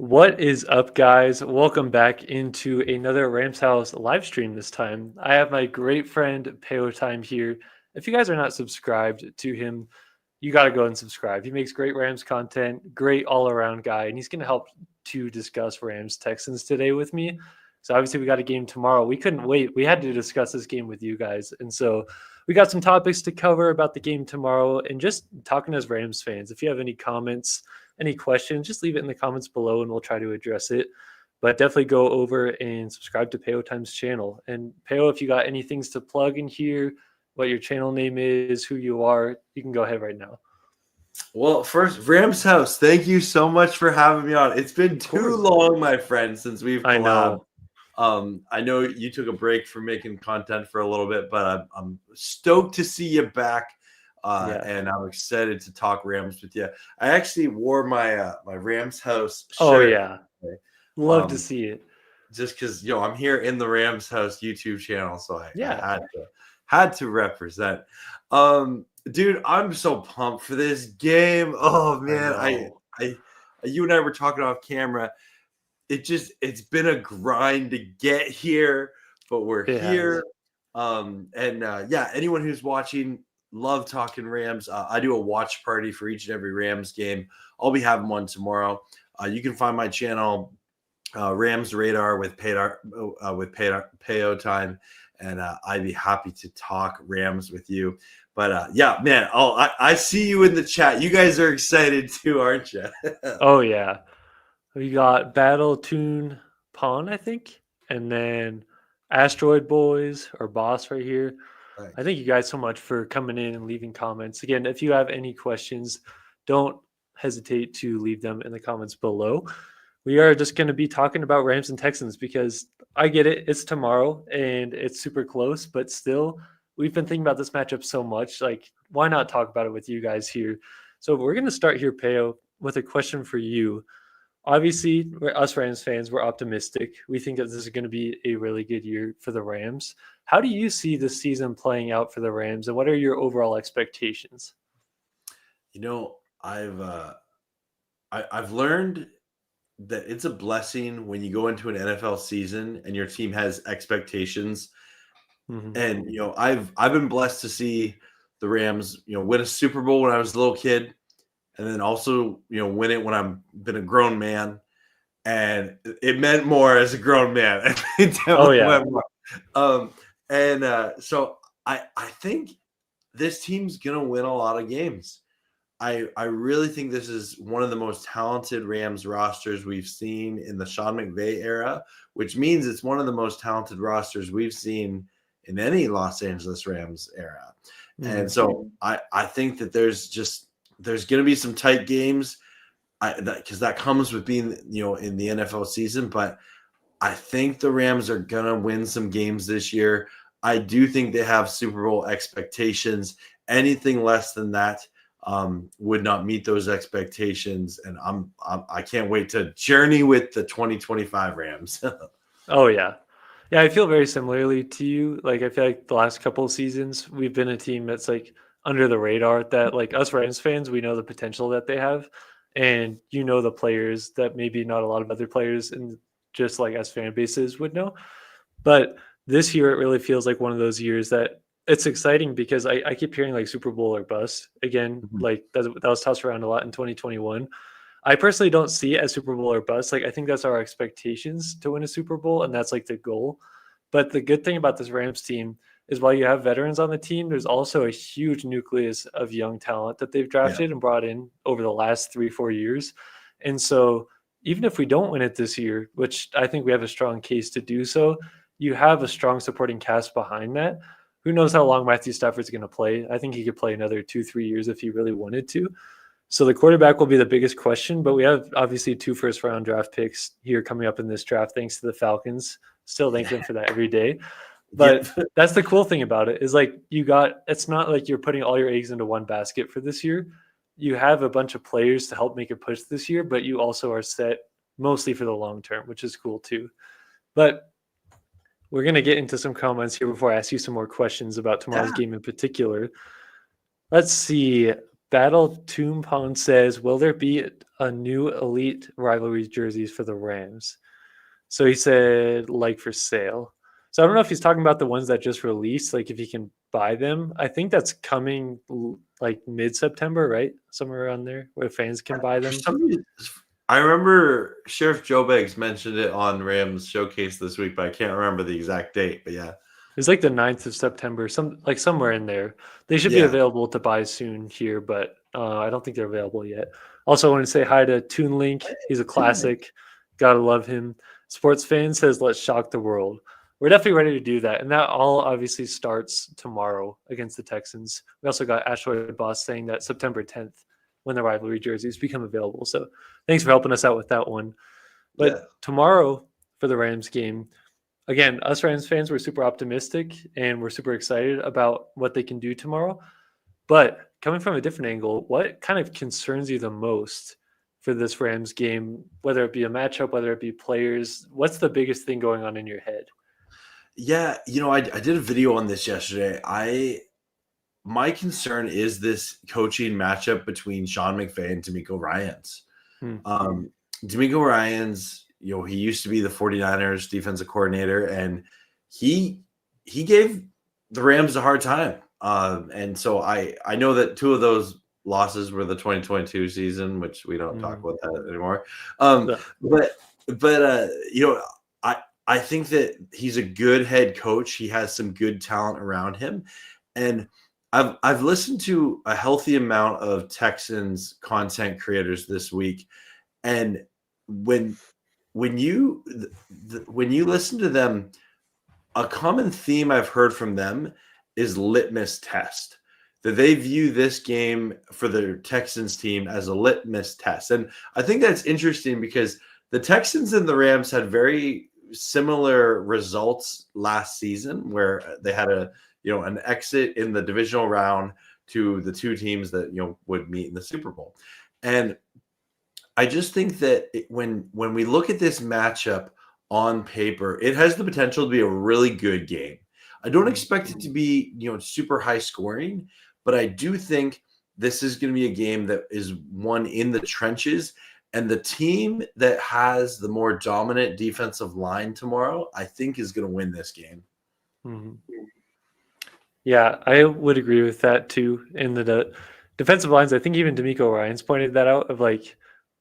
What is up, guys? Welcome back into another Rams House live stream this time. I have my great friend Peo Time here. If you guys are not subscribed to him, you got to go and subscribe. He makes great Rams content, great all around guy, and he's going to help to discuss Rams Texans today with me. So, obviously, we got a game tomorrow. We couldn't wait. We had to discuss this game with you guys. And so, we got some topics to cover about the game tomorrow and just talking as Rams fans. If you have any comments, any questions, just leave it in the comments below and we'll try to address it. But definitely go over and subscribe to Peo Time's channel. And Peo, if you got any things to plug in here, what your channel name is, who you are, you can go ahead right now. Well, first, Rams House, thank you so much for having me on. It's been too long, my friend, since we've collabed. I know you took a break from making content for a little bit, but I'm stoked to see you back. And I'm excited to talk Rams with you. I actually wore my my Rams House shirt. Oh yeah, love to see it. Just because I'm here in the Rams House YouTube channel, so I had to represent. Dude, I'm so pumped for this game. Oh man, I you and I were talking off camera. It's been a grind to get here, but we're here. Anyone who's watching, love talking Rams. I do a watch party for each and every Rams game. I'll be having one tomorrow. You can find my channel, Rams Radar with Peo Time, and I'd be happy to talk Rams with you. But man, I see you in the chat. You guys are excited too, aren't you? Oh yeah, we got Battle Tune Pawn, I think, and then Asteroid Boys or Boss right here. Thanks. I thank you guys so much for coming in and leaving comments. Again, if you have any questions, don't hesitate to leave them in the comments below. We are just going to be talking about Rams and Texans because I get it. It's tomorrow and it's super close, but still, we've been thinking about this matchup so much. Like, why not talk about it with you guys here? So we're going to start here, Peo, with a question for you. Obviously, us Rams fans, we're optimistic. We think that this is going to be a really good year for the Rams. How do you see the season playing out for the Rams, and what are your overall expectations? I've learned that it's a blessing when you go into an NFL season and your team has expectations. Mm-hmm. And I've been blessed to see the Rams, win a Super Bowl when I was a little kid, and then also win it when I've been a grown man, and it meant more as a grown man. Oh yeah. So I think this team's gonna win a lot of games. I really think this is one of the most talented Rams rosters we've seen in the Sean McVay era, which means it's one of the most talented rosters we've seen in any Los Angeles Rams era. Mm-hmm. And so I think that there's going to be some tight games because that comes with being, in the NFL season. But I think the Rams are going to win some games this year. I do think they have Super Bowl expectations. Anything less than that would not meet those expectations. And I can't wait to journey with the 2025 Rams. Oh, yeah. Yeah, I feel very similarly to you. Like, I feel like the last couple of seasons, we've been a team that's like under the radar that, like, us Rams fans, we know the potential that they have. And the players that maybe not a lot of other players and just like us fan bases would know. But this year, it really feels like one of those years that it's exciting because I keep hearing like Super Bowl or bust again. Mm-hmm. Like that was tossed around a lot in 2021. I personally don't see it as Super Bowl or bust. Like, I think that's our expectations to win a Super Bowl, and that's like the goal. But the good thing about this Rams team is while you have veterans on the team, there's also a huge nucleus of young talent that they've drafted and brought in over the last 3-4 years. And so even if we don't win it this year, which I think we have a strong case to do so, you have a strong supporting cast behind that. Who knows how long Matthew Stafford's going to play? I think he could play another 2-3 years if he really wanted to. So the quarterback will be the biggest question, but we have obviously 2 first-round draft picks here coming up in this draft, thanks to the Falcons. Still thank them for that every day. But that's the cool thing about it is like it's not like you're putting all your eggs into one basket for this year. You have a bunch of players to help make a push this year, but you also are set mostly for the long term, which is cool too. But we're going to get into some comments here before I ask you some more questions about tomorrow's game in particular. Let's see. Battle Toonpon says, will there be a new elite rivalry jerseys for the Rams? So he said, like for sale. So I don't know if he's talking about the ones that just released, like if you can buy them. I think that's coming like mid-September, right? Somewhere around there where fans can buy For them. some reason, I remember Sheriff Joe Beggs mentioned it on Rams Showcase this week, but I can't remember the exact date. But yeah, It's like the 9th of September, somewhere in there. They should be yeah, available to buy soon here, but I don't think they're available yet. Also, I want to say hi to Toon Link. He's a classic. Gotta love him. Sports fan says, "Let's shock the world." We're definitely ready to do that, and that all obviously starts tomorrow against the Texans. We also got Ashwood Boss saying that September 10th when the rivalry jerseys become available. So thanks for helping us out with that one. yeah. But tomorrow for the Rams game, again, us Rams fans, we're super optimistic and we're super excited about what they can do tomorrow. But coming from a different angle, what kind of concerns you the most for this Rams game, whether it be a matchup, whether it be players? What's the biggest thing going on in your head? Yeah, I did a video on this yesterday. My concern is this coaching matchup between Sean McVay and D'Amico Ryans. Hmm. D'Amico Ryans, he used to be the 49ers defensive coordinator, and he gave the Rams a hard time. And so I know that two of those losses were the 2022 season, which we don't talk about that anymore. Yeah. But I think that he's a good head coach. He has some good talent around him, and I've listened to a healthy amount of Texans content creators this week, and when you listen to them, a common theme I've heard from them is litmus test. That they view this game for their Texans team as a litmus test, and I think that's interesting because the Texans and the Rams had very similar results last season, where they had an exit in the divisional round to the two teams that would meet in the Super Bowl. And I just think that when we look at this matchup on paper, it has the potential to be a really good game. I don't expect it to be super high scoring, but I do think this is going to be a game that is won in the trenches. And the team that has the more dominant defensive line tomorrow, I think, is going to win this game. Mm-hmm. Yeah, I would agree with that too. In the defensive lines, I think even D'Amico Ryans pointed that out of like,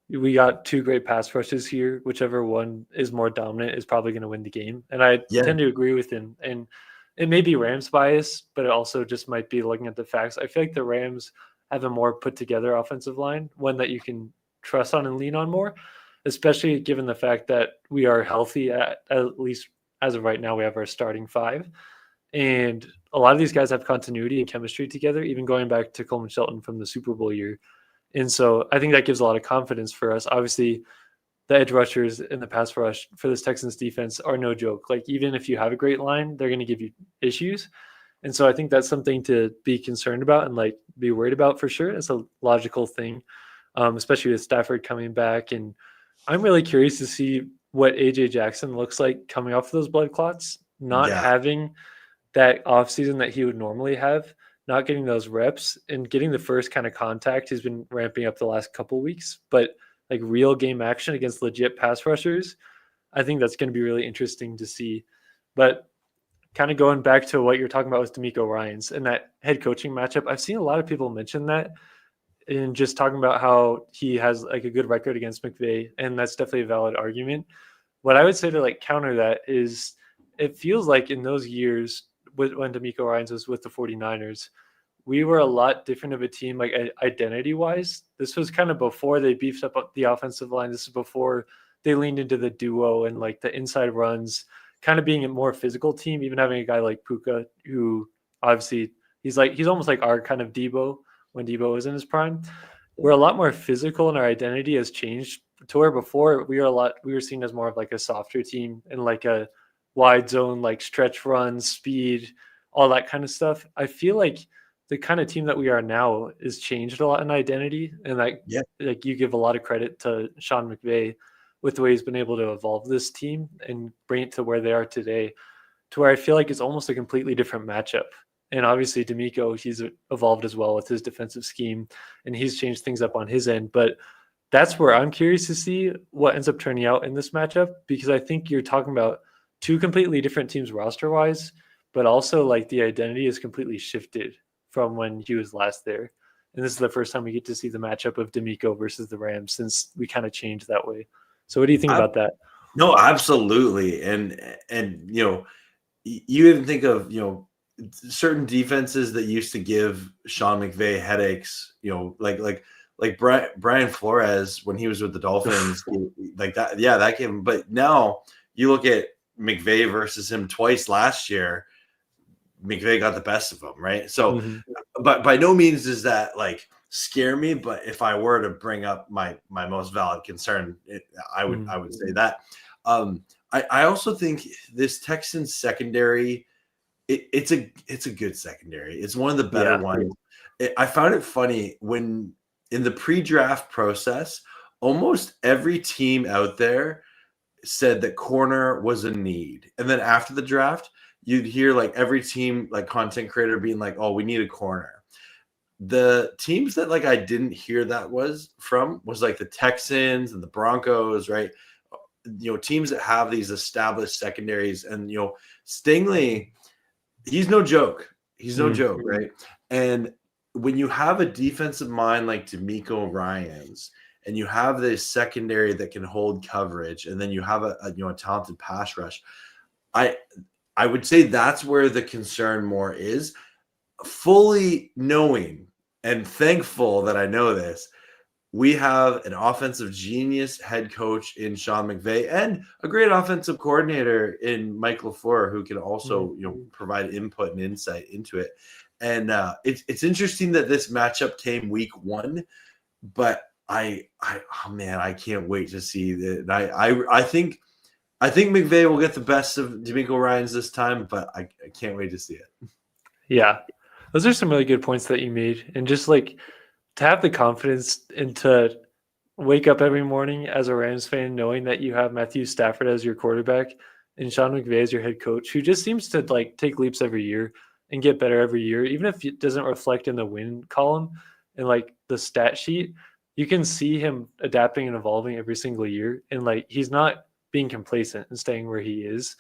we got two great pass rushes here. Whichever one is more dominant is probably going to win the game. And I Yeah. tend to agree with him. And it may be Rams bias, but it also just might be looking at the facts. I feel like the Rams have a more put together offensive line, one that you can trust on and lean on more, especially given the fact that we are healthy at least as of right now. We have our starting five. And a lot of these guys have continuity and chemistry together, even going back to Coleman Shelton from the Super Bowl year. And so I think that gives a lot of confidence for us. Obviously, the edge rushers in the pass rush for this Texans defense are no joke. Like, even if you have a great line, they're going to give you issues. And so I think that's something to be concerned about and like be worried about for sure. It's a logical thing, especially with Stafford coming back. And I'm really curious to see what AJ Jackson looks like coming off of those blood clots, not Yeah. having that offseason that he would normally have, not getting those reps and getting the first kind of contact. He's been ramping up the last couple weeks, but like real game action against legit pass rushers, I think that's going to be really interesting to see. But kind of going back to what you're talking about with D'Amico Ryans and that head coaching matchup, I've seen a lot of people mention that and just talking about how he has like a good record against McVay, and that's definitely a valid argument. What I would say to like counter that is it feels like in those years when D'Amico Ryans was with the 49ers, we were a lot different of a team, like identity wise. This was kind of before they beefed up the offensive line. This is before they leaned into the duo and like the inside runs, kind of being a more physical team, even having a guy like Puka, who obviously he's almost like our kind of Debo when Debo was in his prime. We're a lot more physical and our identity has changed to where before we were seen as more of like a softer team and like a wide zone, like stretch runs, speed, all that kind of stuff. I feel like the kind of team that we are now is changed a lot in identity, and like you give a lot of credit to Sean McVay with the way he's been able to evolve this team and bring it to where they are today, to where I feel like it's almost a completely different matchup. And obviously, D'Amico, he's evolved as well with his defensive scheme, and he's changed things up on his end. But that's where I'm curious to see what ends up turning out in this matchup, because I think you're talking about two completely different teams roster wise, but also like the identity is completely shifted from when he was last there. And this is the first time we get to see the matchup of D'Amico versus the Rams since we kind of changed that way. So what do you think about that? No, absolutely. And you even think of, certain defenses that used to give Sean McVay headaches, like Brian Flores when he was with the Dolphins, like that. Yeah, that gave him. But now you look at McVay versus him twice last year. McVay got the best of him, right? So, but by no means does that like scare me. But if I were to bring up my most valid concern, I would say that. I also think this Texans secondary, it's a good secondary. It's one of the better ones. I found it funny when in the pre-draft process, almost every team out there said that corner was a need, and then after the draft, you'd hear like every team, like content creator, being like, "Oh, we need a corner." The teams that like I didn't hear that was like the Texans and the Broncos, right? Teams that have these established secondaries, and Stingley, he's no joke. He's no joke, right? And when you have a defensive mind like D'Amico Ryans, and you have this secondary that can hold coverage, and then you have a talented pass rush, I would say that's where the concern more is. Fully knowing and thankful that I know this, we have an offensive genius head coach in Sean McVay and a great offensive coordinator in Mike LaFleur, who can also provide input and insight into it. And it's interesting that this matchup came week 1, but I can't wait to see that. I think McVay will get the best of D'Amico Ryans this time, but I can't wait to see it. Yeah, those are some really good points that you made, and just like to have the confidence and to wake up every morning as a Rams fan knowing that you have Matthew Stafford as your quarterback and Sean McVay as your head coach, who just seems to like take leaps every year and get better every year, even if it doesn't reflect in the win column and like the stat sheet. You can see him adapting and evolving every single year, and like he's not being complacent and staying where he is.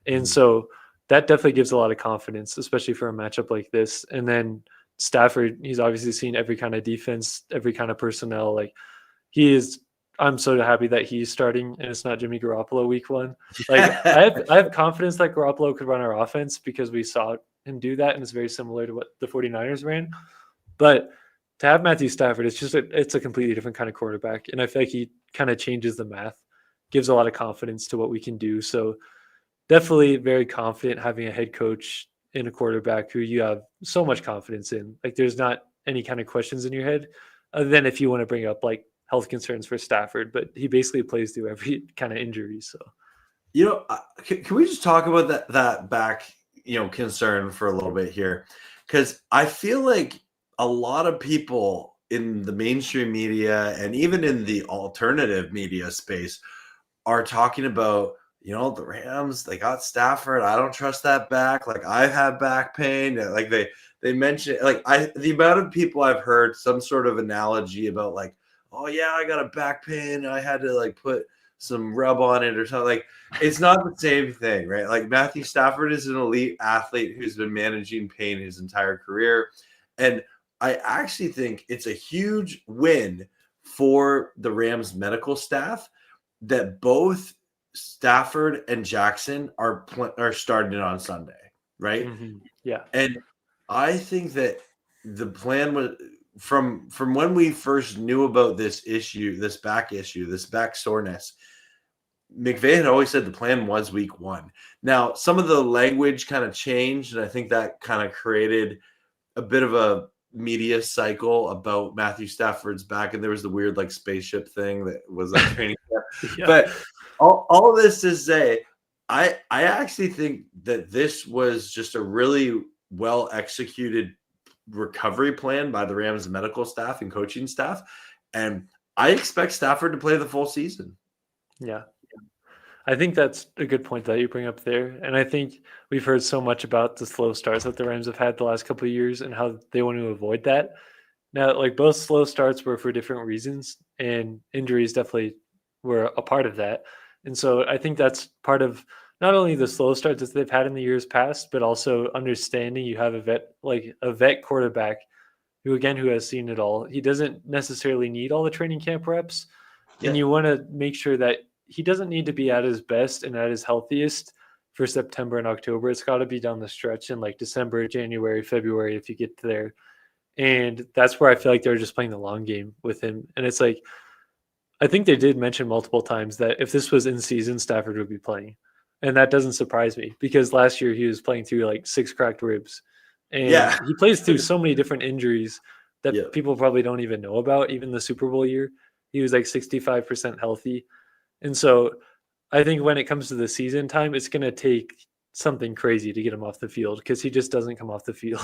And so that definitely gives a lot of confidence, especially for a matchup like this. And then Stafford, he's obviously seen every kind of defense, every kind of personnel. Like I'm so happy that he's starting and it's not Jimmy Garoppolo week 1. Like I have confidence that Garoppolo could run our offense because we saw him do that, and it's very similar to what the 49ers ran. But to have Matthew Stafford, it's a completely different kind of quarterback. And I feel like he kind of changes the math, gives a lot of confidence to what we can do. So definitely very confident having a head coach and a quarterback who you have so much confidence in. Like there's not any kind of questions in your head other than if you want to bring up like health concerns for Stafford, but he basically plays through every kind of injury. So, can we just talk about that back, concern for a little bit here? Because I feel like a lot of people in the mainstream media and even in the alternative media space are talking about, the Rams, they got Stafford. I don't trust that back. Like I've had back pain. Like they mentioned, like the amount of people I've heard some sort of analogy about like, oh yeah, I got a back pain. I had to like put some rub on it or something. Like it's not the same thing, right? Like Matthew Stafford is an elite athlete who's been managing pain his entire career. And I actually think it's a huge win for the Rams medical staff that both Stafford and Jackson are starting on Sunday, right? Yeah. And I think that the plan was from when we first knew about this issue, this back soreness, McVay had always said the plan was week 1. Now, some of the language kind of changed, and I think that kind of created a bit of a media cycle about Matthew Stafford's back, and there was the weird like spaceship thing that was like training. Yeah. But all of this to say, I actually think that this was just a really well executed recovery plan by the Rams medical staff and coaching staff, and I expect Stafford to play the full season. Yeah. I think that's a good point that you bring up there. And I think we've heard so much about the slow starts that the Rams have had the last couple of years and how they want to avoid that. Now, like both slow starts were for different reasons, and injuries definitely were a part of that. And so I think that's part of not only the slow starts that they've had in the years past, but also understanding you have a vet quarterback who has seen it all. He doesn't necessarily need all the training camp reps, and Yeah. you want to make sure that he doesn't need to be at his best and at his healthiest for September and October. It's got to be down the stretch in like December, January, February if you get there. And that's where I feel like they're just playing the long game with him. And it's like I think they did mention multiple times that if this was in season, Stafford would be playing. And that doesn't surprise me because last year he was playing through like 6 cracked ribs. And Yeah. he plays through so many different injuries Yeah. that people probably don't even know about. Even the Super Bowl year, he was like 65% healthy. And so I think when it comes to the season time, it's going to take something crazy to get him off the field because he just doesn't come off the field.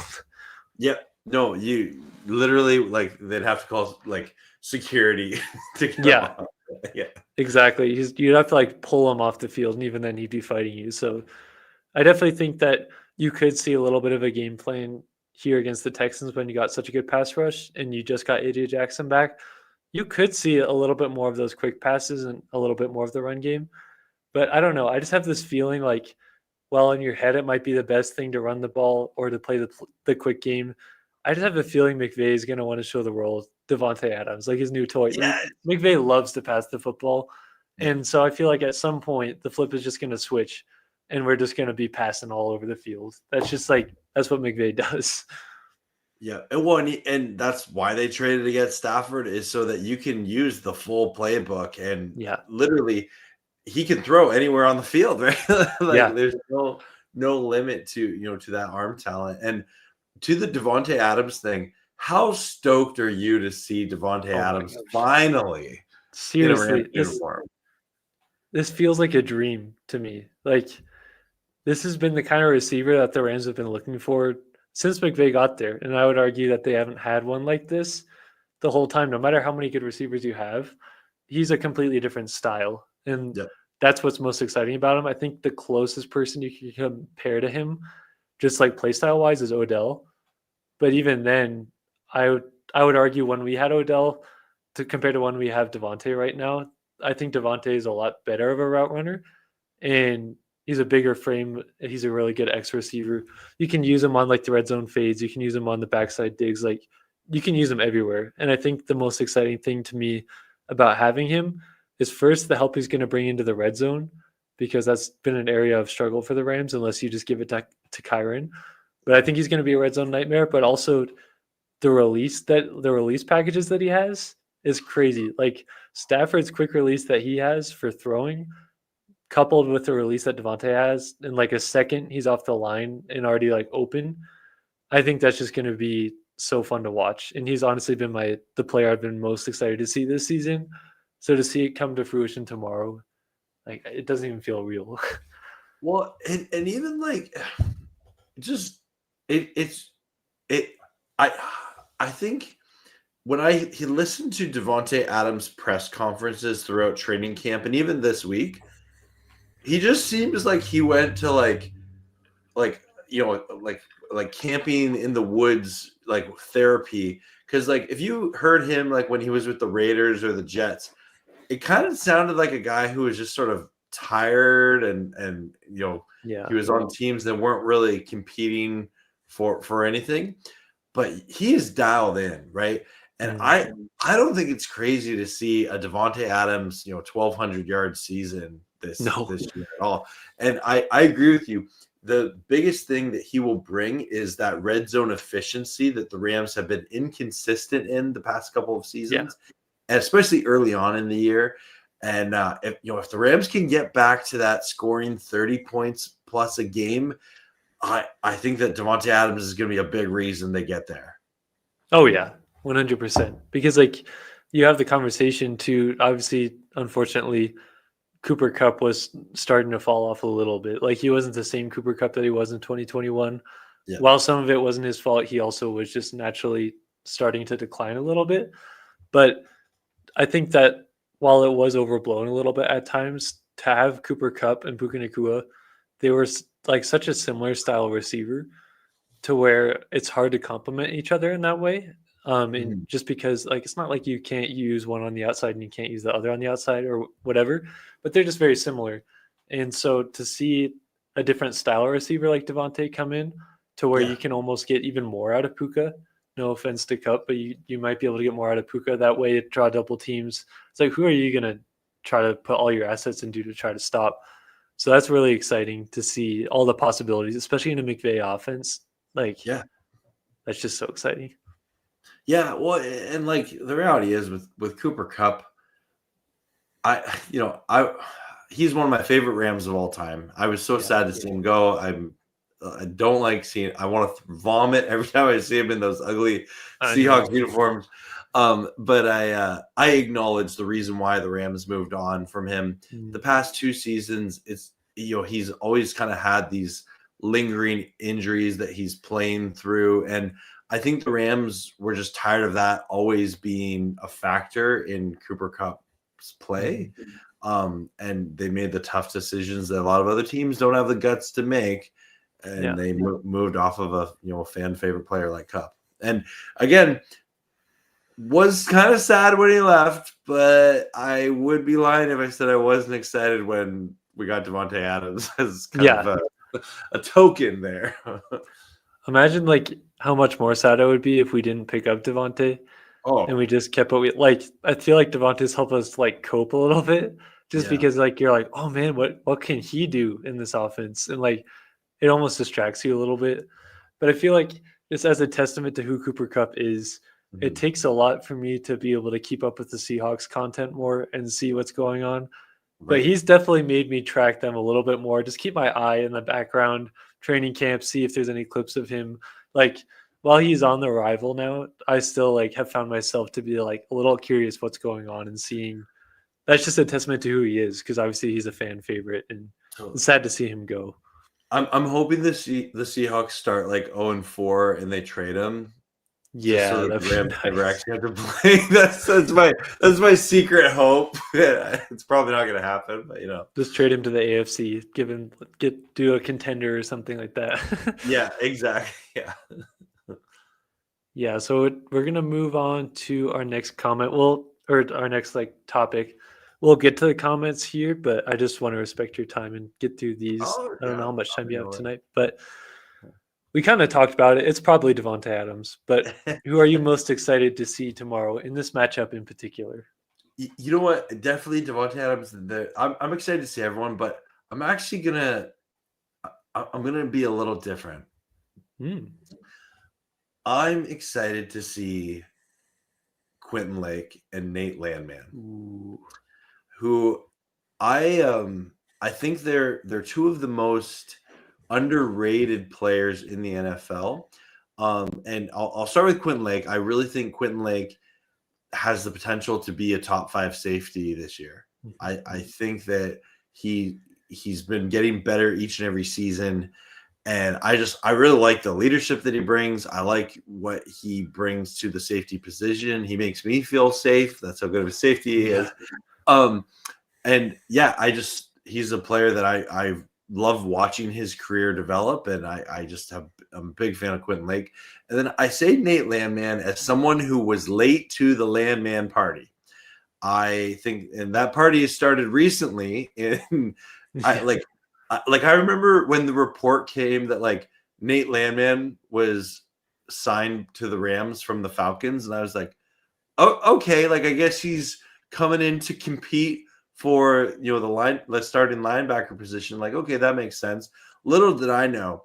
Yeah. No, you literally like they'd have to call like security to get him Yeah, off. Yeah. exactly. You'd have to like pull him off the field, and even then he'd be fighting you. So I definitely think that you could see a little bit of a game plan here against the Texans when you got such a good pass rush and you just got AJ Jackson back. You could see a little bit more of those quick passes and a little bit more of the run game. But I don't know. I just have this feeling like, well, in your head, it might be the best thing to run the ball or to play the quick game. I just have a feeling McVay is going to want to show the world Devontae Adams, like his new toy. Yeah. McVay loves to pass the football. Yeah. And so I feel like at some point, the flip is just going to switch and we're just going to be passing all over the field. That's what McVay does. Yeah, and that's why they traded to get Stafford is so that you can use the full playbook and Yeah. literally he can throw anywhere on the field, right? Like Yeah. there's no limit to that arm talent. And to the Devontae Adams thing, how stoked are you to see Devontae Oh my Adams gosh. finally in a Rams Seriously, uniform? this feels like a dream to me. Like this has been the kind of receiver that the Rams have been looking for since McVay got there. And I would argue that they haven't had one like this the whole time. No matter how many good receivers you have, he's a completely different style. And Yep. that's what's most exciting about him. I think the closest person you can compare to him, just like play style wise, is Odell. But even then, I would argue when we had Odell to compare to when we have Devontae right now, I think Devontae is a lot better of a route runner. And he's a bigger frame. He's a really good X receiver. You can use him on like the red zone fades. You can use him on the backside digs. Like you can use him everywhere. And I think the most exciting thing to me about having him is first the help he's going to bring into the red zone because that's been an area of struggle for the Rams unless you just give it to Kyron. But I think he's going to be a red zone nightmare. But also the release packages that he has is crazy. Like Stafford's quick release that he has for throwing coupled with the release that Devontae has, in like a second, he's off the line and already like open. I think that's just going to be so fun to watch. And he's honestly been the player I've been most excited to see this season. So to see it come to fruition tomorrow, like it doesn't even feel real. Well, and even like just it's it I think when he listened to Devontae Adams press conferences throughout training camp and even this week, he just seems like he went to like like camping in the woods, like therapy. Because like if you heard him like when he was with the Raiders or the Jets, it kind of sounded like a guy who was just sort of tired and Yeah. he was on teams that weren't really competing for anything. But he is dialed in, right? And Mm. I don't think it's crazy to see a Devontae Adams, 1,200 yard season this No. year at all. And I agree with you. The biggest thing that he will bring is that red zone efficiency that the Rams have been inconsistent in the past couple of seasons, and especially early on in the year. And if the Rams can get back to that scoring 30 points plus a game, I think that Devontae Adams is going to be a big reason they get there. Oh yeah, 100%. Because like you have the conversation too. Obviously, unfortunately, Cooper Cup was starting to fall off a little bit. Like he wasn't the same Cooper Cup that he was in 2021. Yeah. While some of it wasn't his fault, he also was just naturally starting to decline a little bit. But I think that while it was overblown a little bit at times, to have Cooper Kupp and Puka Nacua, they were like such a similar style receiver to where it's hard to complement each other in that way. And Mhm. just because like it's not like you can't use one on the outside and you can't use the other on the outside or whatever, but they're just very similar. And so to see a different style receiver like Devontae come in to where Yeah. you can almost get even more out of Puka. No offense to Cup, but you might be able to get more out of Puka that way to draw double teams. It's like who are you gonna try to put all your assets into to try to stop? So that's really exciting to see all the possibilities, especially in a McVay offense. Like Yeah. that's just so exciting. Yeah. Well, and like the reality is with Cooper Cup, I he's one of my favorite Rams of all time. I was so Yeah. sad to see him go. I don't like seeing. I want to vomit every time I see him in those ugly I know. Seahawks uniforms. But I acknowledge the reason why the Rams moved on from him. Mm, The past 2 seasons, it's he's always kind of had these lingering injuries that he's playing through, and I think the Rams were just tired of that always being a factor in Cooper Cup's play. mhm. And they made the tough decisions that a lot of other teams don't have the guts to make, and Yeah. they moved off of a fan favorite player like Cup. And again, was kind of sad when he left, but I would be lying if I said I wasn't excited when we got Devontae Adams as kind Yeah. of a token there. Imagine like how much more sad I would be if we didn't pick up Devontae and Oh, we just kept what we like. I feel like Devontae's helped us like cope a little bit just yeah. because like you're like, oh man, what can he do in this offense? And like it almost distracts you a little bit. But I feel like just as a testament to who Cooper Cup is, it Mhm. takes a lot for me to be able to keep up with the Seahawks content more and see what's going on. But Right. he's definitely made me track them a little bit more. Just keep my eye in the background, training camp, see if there's any clips of him. Like while he's on the rival now, I still like have found myself to be like a little curious what's going on and seeing. That's just a testament to who he is because obviously he's a fan favorite and it's Totally. sad to see him go. I'm hoping the Seahawks start like 0-4 and they trade him just so Yeah, that the that'd be Rams never nice. actually have to play. That's my secret hope. It's probably not going to happen, but Just trade him to the AFC, give him do a contender or something like that. yeah, exactly. Yeah. Yeah, so we're gonna move on to our next comment. Well, or our next like topic. We'll get to the comments here, but I just want to respect your time and get through these. Oh I don't know yeah, how much time you have no tonight, but we kind of talked about it. It's probably Devonte Adams, but worries. who are you most excited to see tomorrow in this matchup in particular? You know what? Definitely Devontae Adams. I'm excited to see everyone, but I'm actually I'm gonna be a little different. Hmm. I'm excited to see Quentin Lake and Nate Landman, Ooh. who I think they're two of the most underrated players in the NFL. And I'll start with Quentin Lake. I really think Quentin Lake has the potential to be a top 5 safety this year. I think that he's been getting better each and every season. And I really like the leadership that he brings. I like what he brings to the safety position. He makes me feel safe. That's how good of a safety he Yeah. is. Um, and yeah, he's a player that I love watching his career develop, and I'm a big fan of Quentin Lake. And then I say Nate Landman as someone who was late to the Landman party. I think, and that party has started recently. In I Yeah. like, I remember when the report came that like Nate Landman was signed to the Rams from the Falcons, and I was like, oh, okay, like I guess he's coming in to compete for the starting linebacker position. Like, okay, that makes sense. Little did I know,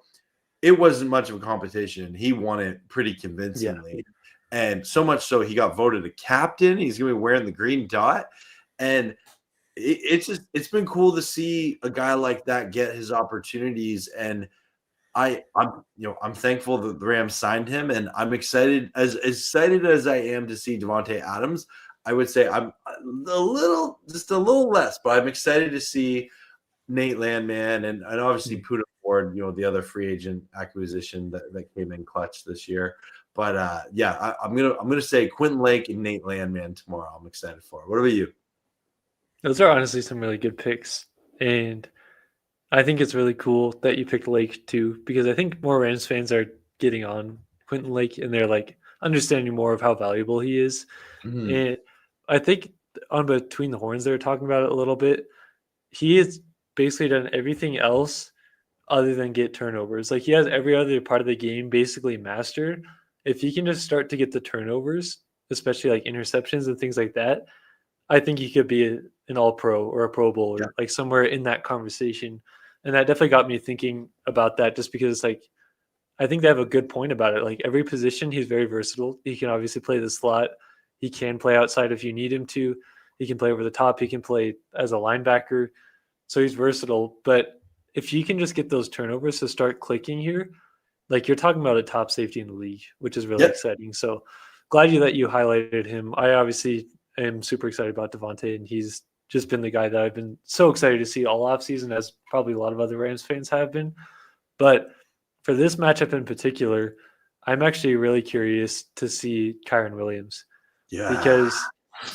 it wasn't much of a competition. He won it pretty Yeah. convincingly. And so much so he got voted a captain. He's gonna be wearing the green dot. And it's been cool to see a guy like that get his opportunities. And I'm thankful that the Rams signed him, and I'm excited as excited as I am to see Devontae Adams. I would say I'm just a little less, but I'm excited to see Nate Landman and obviously Mm. Puda Ford, the other free agent acquisition that came in clutch this year. But yeah, I'm gonna say Quentin Lake and Nate Landman tomorrow. I'm excited for it. What about you? Those are honestly some really good picks. And I think it's really cool that you picked Lake too, because I think more Rams fans are getting on Quentin Lake and they're like understanding more of how valuable he is. Mhm. And I think on Between the Horns, they were talking about it a little bit. He has basically done everything else other than get turnovers. Like he has every other part of the game basically mastered. If he can just start to get the turnovers, especially like interceptions and things like that, I think he could be an all pro or a pro Yeah. bowler, like somewhere in that conversation. And that definitely got me thinking about that just because like I think they have a good point about it. Like every position, he's very versatile. He can obviously play the slot. He can play outside if you need him to. He can play over the top. He can play as a linebacker. So he's versatile. But if you can just get those turnovers to start clicking here, like you're talking about a top safety in the league, which is really Yep. exciting. So glad that you highlighted him. I obviously am super excited about Devontae, and he's just been the guy that I've been so excited to see all offseason, as probably a lot of other Rams fans have been. But for this matchup in particular, I'm actually really curious to see Kyron Williams Yeah. because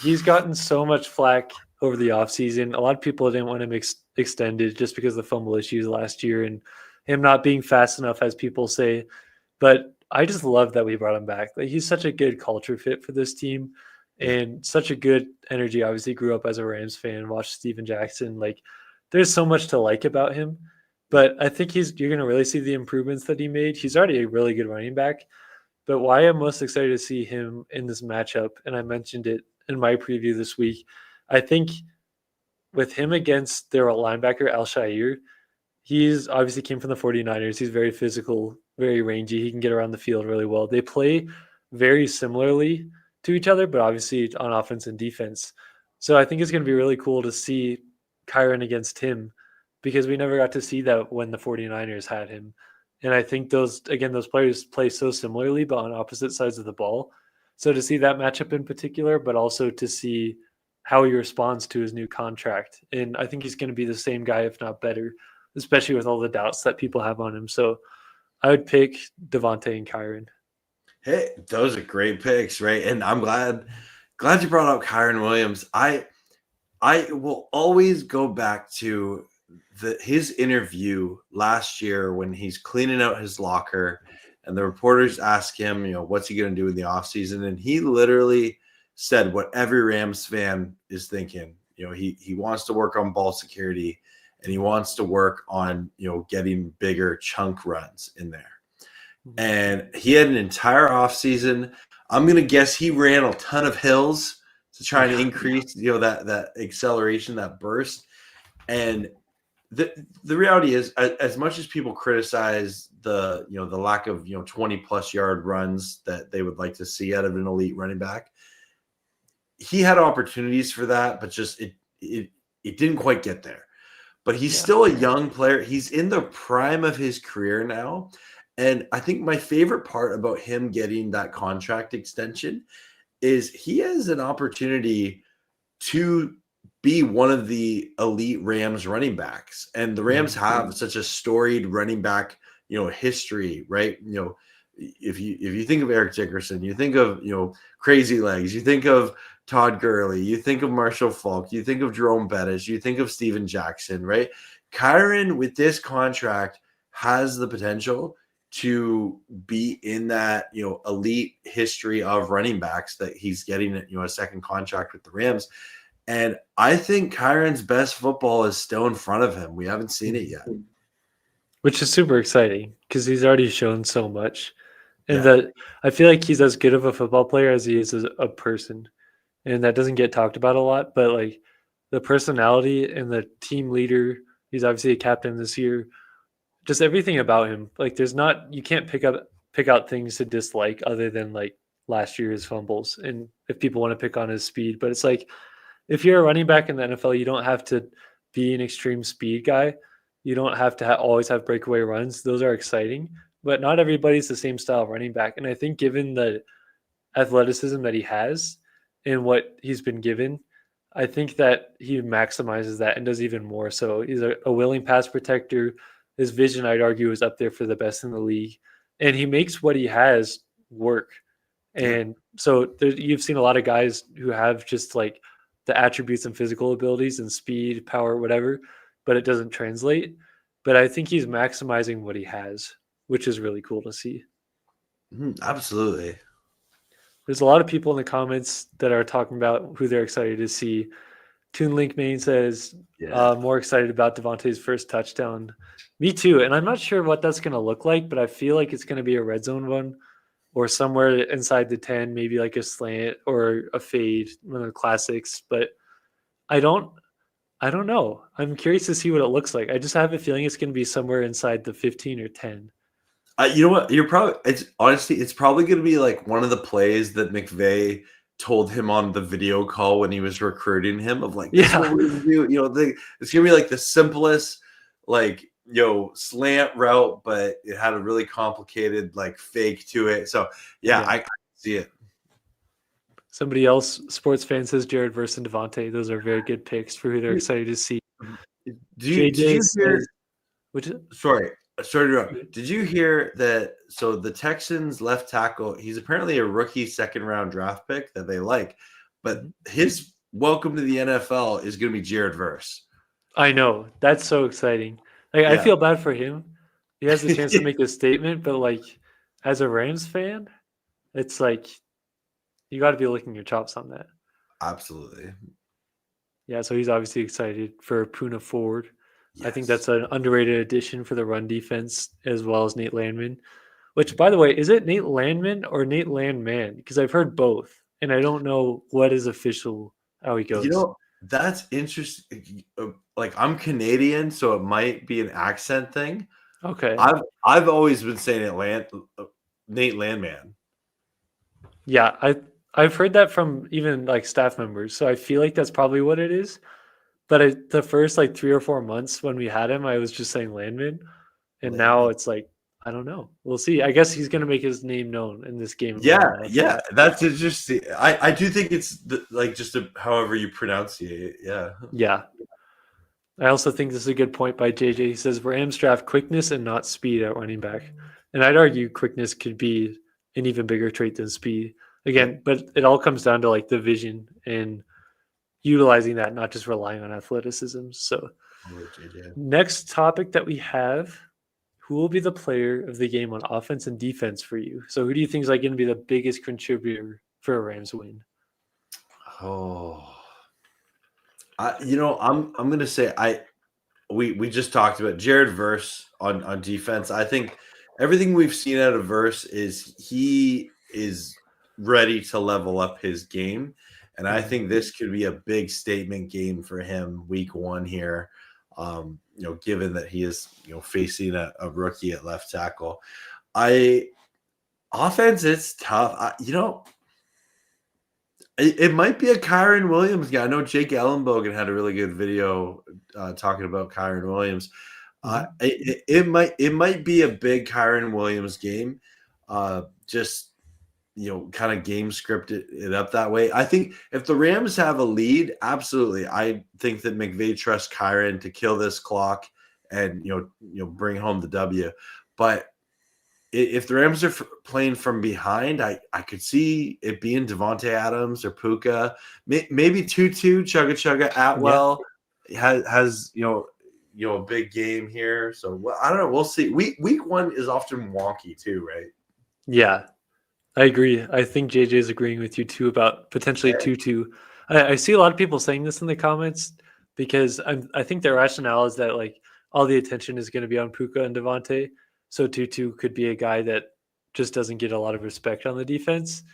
he's gotten so much flack over the offseason. A lot of people didn't want him extended just because of the fumble issues last year and him not being fast enough, as people say. But I just love that we brought him back. Like he's such a good culture fit for this team Yeah. and such a good energy. Obviously, grew up as a Rams fan, watched Steven Jackson. Like there's so much to like about him. Yeah. But I think you're going to really see the improvements that he made. He's already a really good running back. But why I'm most excited to see him in this matchup, and I mentioned it in my preview this week, I think with him against their linebacker, Al Shair, he's obviously came from the 49ers. He's very physical, very rangy. He can get around the field really well. They play very similarly to each other, but obviously on offense and defense. So I think it's going to be really cool to see Kyron against him because we never got to see that when the 49ers had him. And I think those players play so similarly, but on opposite sides of the ball. So to see that matchup in particular, but also to see how he responds to his new contract. And I think he's going to be the same guy, if not better, especially with all the doubts that people have on him. So I would pick Devontae and Kyron. Hey, those are great picks, right? And I'm glad you brought up Kyron Williams. I will always go back to his interview last year when he's cleaning out his locker and the reporters ask him, what's he going to do in the offseason? And he literally said what every Rams fan is thinking. He wants to work on ball security and he wants to work on, getting bigger chunk runs in there. Mhm. And he had an entire offseason. I'm going to guess he ran a ton of hills to try and Yeah. increase, that acceleration, that burst. And the reality is, as much as people criticize the lack of 20+ yard runs that they would like to see out of an elite running back, he had opportunities for that, but just it didn't quite get there. But he's Yeah. still a young player. He's in the prime of his career now. And I think my favorite part about him getting that contract extension is he has an opportunity to be one of the elite Rams running backs. And the Rams Mhm. have such a storied running back, history, right? If you think of Eric Dickerson, you think of, Crazy Legs, you think of Todd Gurley, you think of Marshall Falk, you think of Jerome Bettis, you think of Steven Jackson, right? Kyron with this contract has the potential to be in that, elite history of running backs that he's getting, a second contract with the Rams. And I think Kyron's best football is still in front of him. We haven't seen it Mhm. yet. Which is super exciting because he's already shown so much. And Yeah. that I feel like he's as good of a football player as he is as a person. And that doesn't get talked about a lot, but like the personality and the team leader, he's obviously a captain this year. Just everything about him. Like there's not you can't pick out things to dislike other than like last year's fumbles and if people want to pick on his speed. But it's like if you're a running back in the NFL, you don't have to be an extreme speed guy. You don't have to always have breakaway runs. Those are exciting, but not everybody's the same style of running back. And I think given the athleticism that he has and what he's been given, I think that he maximizes that and does even more. So he's a willing pass protector. His vision, I'd argue, is up there for the best in the league. And he makes what he has work. Yeah. And so you've seen a lot of guys who have just like the attributes and physical abilities and speed, power, whatever, but it doesn't translate. But I think he's maximizing what he has, which is really cool to see. Absolutely. There's a lot of people in the comments that are talking about who they're excited to see. Toon Link Main says, Yeah. more excited about Devontae's first touchdown. Me too. And I'm not sure what that's going to look like, but I feel like it's going to be a red zone one or somewhere inside the 10, maybe like a slant or a fade, one of the classics. But I don't I don't know. I'm curious to see what it looks like. I just have a feeling it's going to be somewhere inside the 15 or 10. You know what? You're probably it's honestly it's probably going to be like one of the plays that McVay told him on the video call when he was recruiting him of like, this is what Yeah. we're going to do. It's going to be like the simplest like slant route, but it had a really complicated like fake to it. So yeah, Yeah. I see it. Somebody else, sports fan, says Jared versus Devontae. Those are very good picks for who they're excited to see. Did JJ you hear? says, which is, Sorry to interrupt. Did you hear that? So the Texans left tackle, he's apparently a rookie second round draft pick that they like, but his welcome to the NFL is going to be Jared Verse. I know. That's so exciting. Like, I Yeah. feel bad for him. He has the chance to make a statement, but like, as a Rams fan, it's like you got to be licking your chops on that. Absolutely. Yeah, so he's obviously excited for Puna Ford. Yes. I think that's an underrated addition for the run defense as well as Nate Landman. Which, by the way, is it Nate Landman or Nate Landman? Because I've heard both, and I don't know what is official how he goes. That's interesting. Like I'm Canadian, so it might be an accent thing. Okay. I've always been saying Nate Landman. Yeah, I've heard that from even like staff members, so I feel like that's probably what it is. But the first like 3 or 4 months when we had him, I was just saying Landman, and now it's like I don't know. We'll see. I guess he's gonna make his name known in this game. Yeah, that's interesting. I do think it's just however you pronunciate it. Yeah. I also think this is a good point by JJ. He says Rams draft quickness and not speed at running back, and I'd argue quickness could be an even bigger trait than speed. Again, but it all comes down to like the vision and utilizing that, not just relying on athleticism. So, next topic that we have: who will be the player of the game on offense and defense for you? So, who do you think is like going to be the biggest contributor for a Rams win? I'm gonna say we just talked about Jared Verse on defense. I think everything we've seen out of Verse is he is ready to level up his game, and I think this could be a big statement game for him week 1 here. Given that he is facing a rookie at left tackle. Offense, it's tough. It might be a Kyren Williams guy. I know Jake Ellenbogen had a really good video talking about Kyren Williams. It might be a big Kyren Williams game. Just kind of game scripted it up that way. I think if the Rams have a lead, absolutely, I think that McVay trusts Kyren to kill this clock and bring home the W. But if the Rams are playing from behind, I could see it being Devontae Adams or Puka, maybe Tutu, Chugga Atwell has a big game here. So I don't know. We'll see. Week 1 is often wonky too, right? Yeah, I agree. I think JJ is agreeing with you too about potentially Tutu. I see a lot of people saying this in the comments because I think their rationale is that like all the attention is going to be on Puka and Devontae. So Tutu could be a guy that just doesn't get a lot of respect on the defense.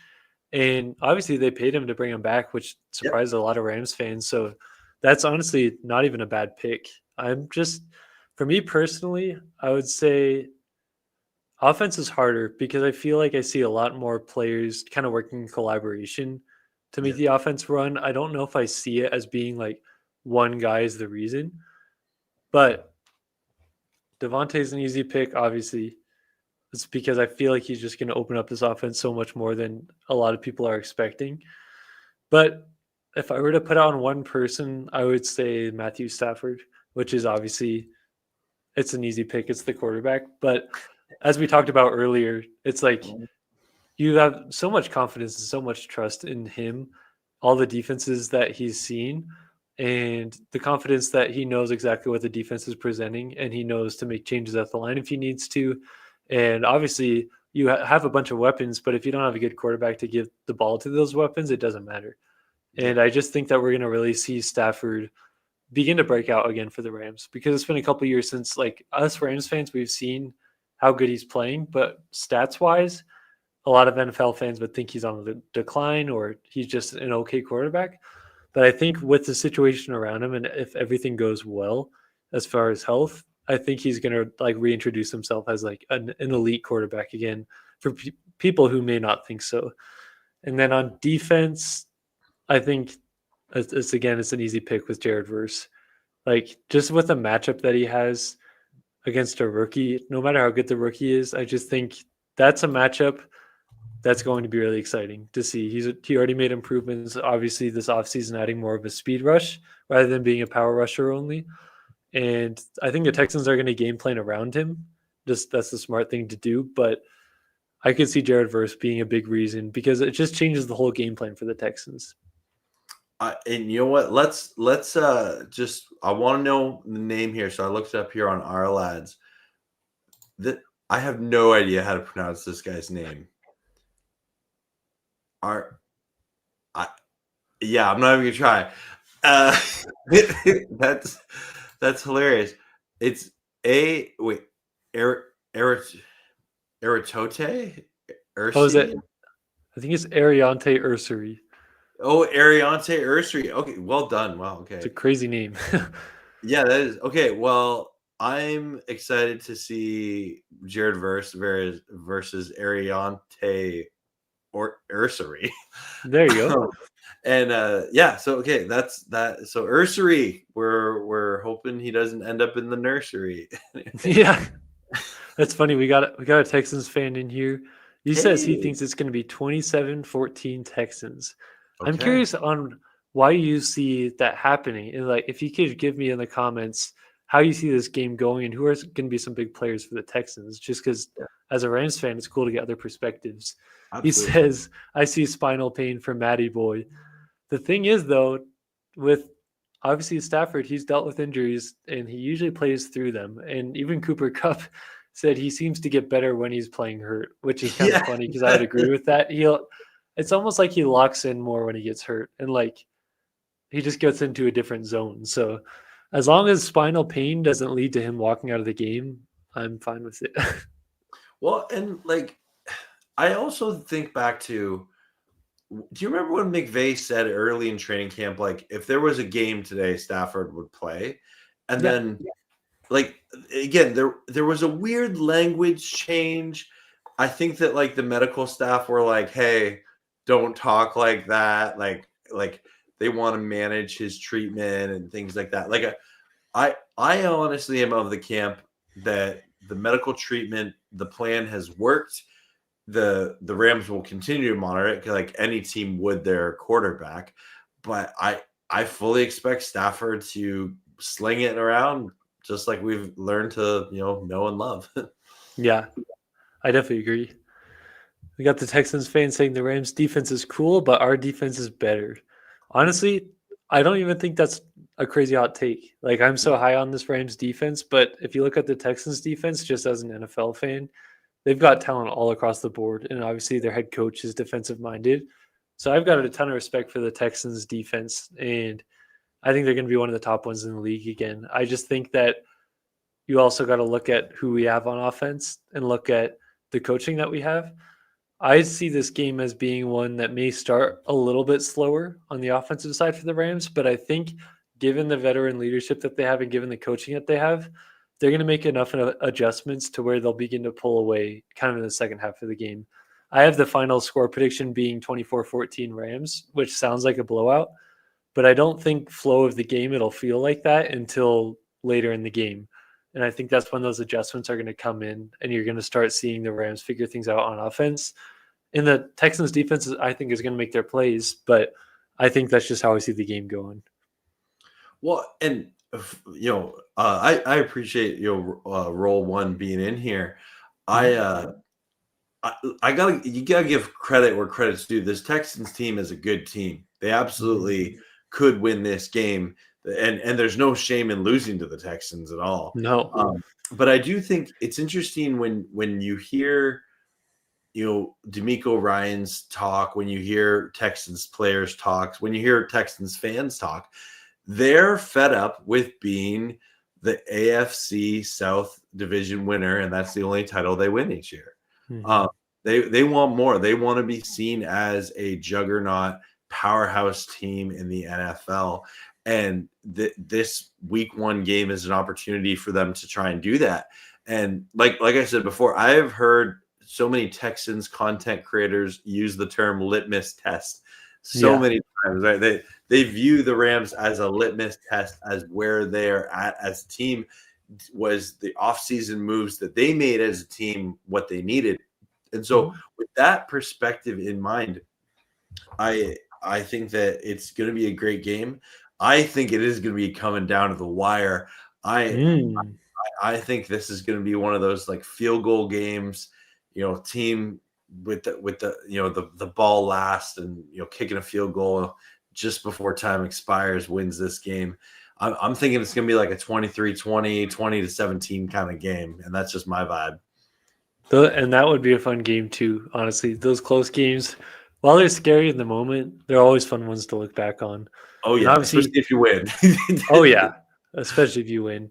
And obviously they paid him to bring him back, which surprised a lot of Rams fans. So that's honestly not even a bad pick. For me personally, I would say offense is harder because I feel like I see a lot more players kind of working in collaboration to make the offense run. I don't know if I see it as being like one guy is the reason, but Devontae's an easy pick, obviously. It's because I feel like he's just going to open up this offense so much more than a lot of people are expecting. But if I were to put on one person, I would say Matthew Stafford, which is obviously it's an easy pick. It's the quarterback. But as we talked about earlier, it's like you have so much confidence and so much trust in him, all the defenses that he's seen. and the confidence that he knows exactly what the defense is presenting, and he knows to make changes at the line if he needs to. And obviously, you have a bunch of weapons, but if you don't have a good quarterback to give the ball to those weapons, it doesn't matter. Yeah. And I just think that we're going to really see Stafford begin to break out again for the Rams, because it's been a couple years since, like, us Rams fans, we've seen how good he's playing, but stats wise, a lot of NFL fans would think he's on the decline or he's just an okay quarterback. But I think with the situation around him, and if everything goes well as far as health, I think he's going to like reintroduce himself as like an elite quarterback again for people who may not think so. And then on defense, I think it's an easy pick with Jared Verse. Like, just with the matchup that he has against a rookie, no matter how good the rookie is, I just think that's a matchup that's going to be really exciting to see. He already made improvements, obviously, this offseason, adding more of a speed rush rather than being a power rusher only. And I think the Texans are going to game plan around him. Just that's the smart thing to do. But I could see Jared Verse being a big reason, because it just changes the whole game plan for the Texans. And you know what? Let's just, I want to know the name here, so I looked it up here on our lads. That I have no idea how to pronounce this guy's name. Yeah, I'm not even gonna try. That's hilarious. It's Eritote Oh, is it? Ursi? I think it's Ariante Ursary. Oh, Ariante Ursary. Okay, well done. Wow. It's Okay. a crazy name. Yeah, that is okay. Well, I'm excited to see Jared versus Ariante or Ursary. There you go. And yeah, so okay, that's that. So Ursary, we're hoping he doesn't end up in the nursery. Yeah, that's funny. We got a Texans fan in here. He says he Hey, thinks it's going to be 27-14 Texans. I'm okay. curious on why you see that happening, and like if you could give me in the comments how you see this game going and who are going to be some big players for the Texans. Just because Yeah, as a Rams fan, it's cool to get other perspectives. He absolutely. says, "I see spinal pain for Matty Boy." The thing is, though, with obviously Stafford, he's dealt with injuries and he usually plays through them. And even Cooper Cup said he seems to get better when he's playing hurt, which is kind of Yeah. funny because I would agree with that. It's almost like he locks in more when he gets hurt, and like he just gets into a different zone. So as long as spinal pain doesn't lead to him walking out of the game, I'm fine with it. Well, and like I also think back to, do you remember when McVay said early in training camp, like if there was a game today, Stafford would play, and Yeah. then like again, there was a weird language change. I think that like the medical staff were like, "Hey, don't talk like that." Like they want to manage his treatment and things like that. Like I honestly am of the camp that the medical treatment, the plan has worked. The Rams will continue to monitor it like any team would their quarterback, but I fully expect Stafford to sling it around just like we've learned to know and love. Yeah, I definitely agree. We got the Texans fans saying the Rams defense is cool, but our defense is better. Honestly, I don't even think that's a crazy hot take. Like, I'm so high on this Rams defense, but if you look at the Texans defense, just as an NFL fan, they've got talent all across the board. And obviously their head coach is defensive minded. So I've got a ton of respect for the Texans defense. And I think they're going to be one of the top ones in the league again. I just think that you also got to look at who we have on offense and look at the coaching that we have. I see this game as being one that may start a little bit slower on the offensive side for the Rams, but I think given the veteran leadership that they have and given the coaching that they have, they're going to make enough adjustments to where they'll begin to pull away kind of in the second half of the game. I have the final score prediction being 24-14 Rams, which sounds like a blowout, but I don't think flow of the game it'll feel like that until later in the game. And I think that's when those adjustments are going to come in and you're going to start seeing the Rams figure things out on offense. And the Texans defense, I think, is going to make their plays, but I think that's just how I see the game going. Well, and I appreciate role one being in here. Mhm. You gotta give credit where credit's due. This Texans team is a good team. They absolutely could win this game. and there's no shame in losing to the Texans at all. No. But I do think it's interesting when you hear, D'Amico Ryan's talk, when you hear Texans players talk, when you hear Texans fans talk, they're fed up with being the AFC South division winner, and that's the only title they win each year. Mm-hmm. They want more. They want to be seen as a juggernaut powerhouse team in the NFL. And this week 1 game is an opportunity for them to try and do that. And like I said before, I have heard so many Texans content creators use the term litmus test many times, right? They view the Rams as a litmus test, as where they're at as a team. Was the offseason moves that they made as a team what they needed? And so with that perspective in mind, I think that it's going to be a great game. I think it is going to be coming down to the wire. I think this is going to be one of those like field goal games, team with the ball last and kicking a field goal just before time expires wins this game. I'm thinking it's going to be like a 23-20, 20-17 kind of game, and that's just my vibe. And that would be a fun game too, honestly. Those close games, while they're scary in the moment, they're always fun ones to look back on. Oh yeah, especially if you win. Oh yeah, especially if you win.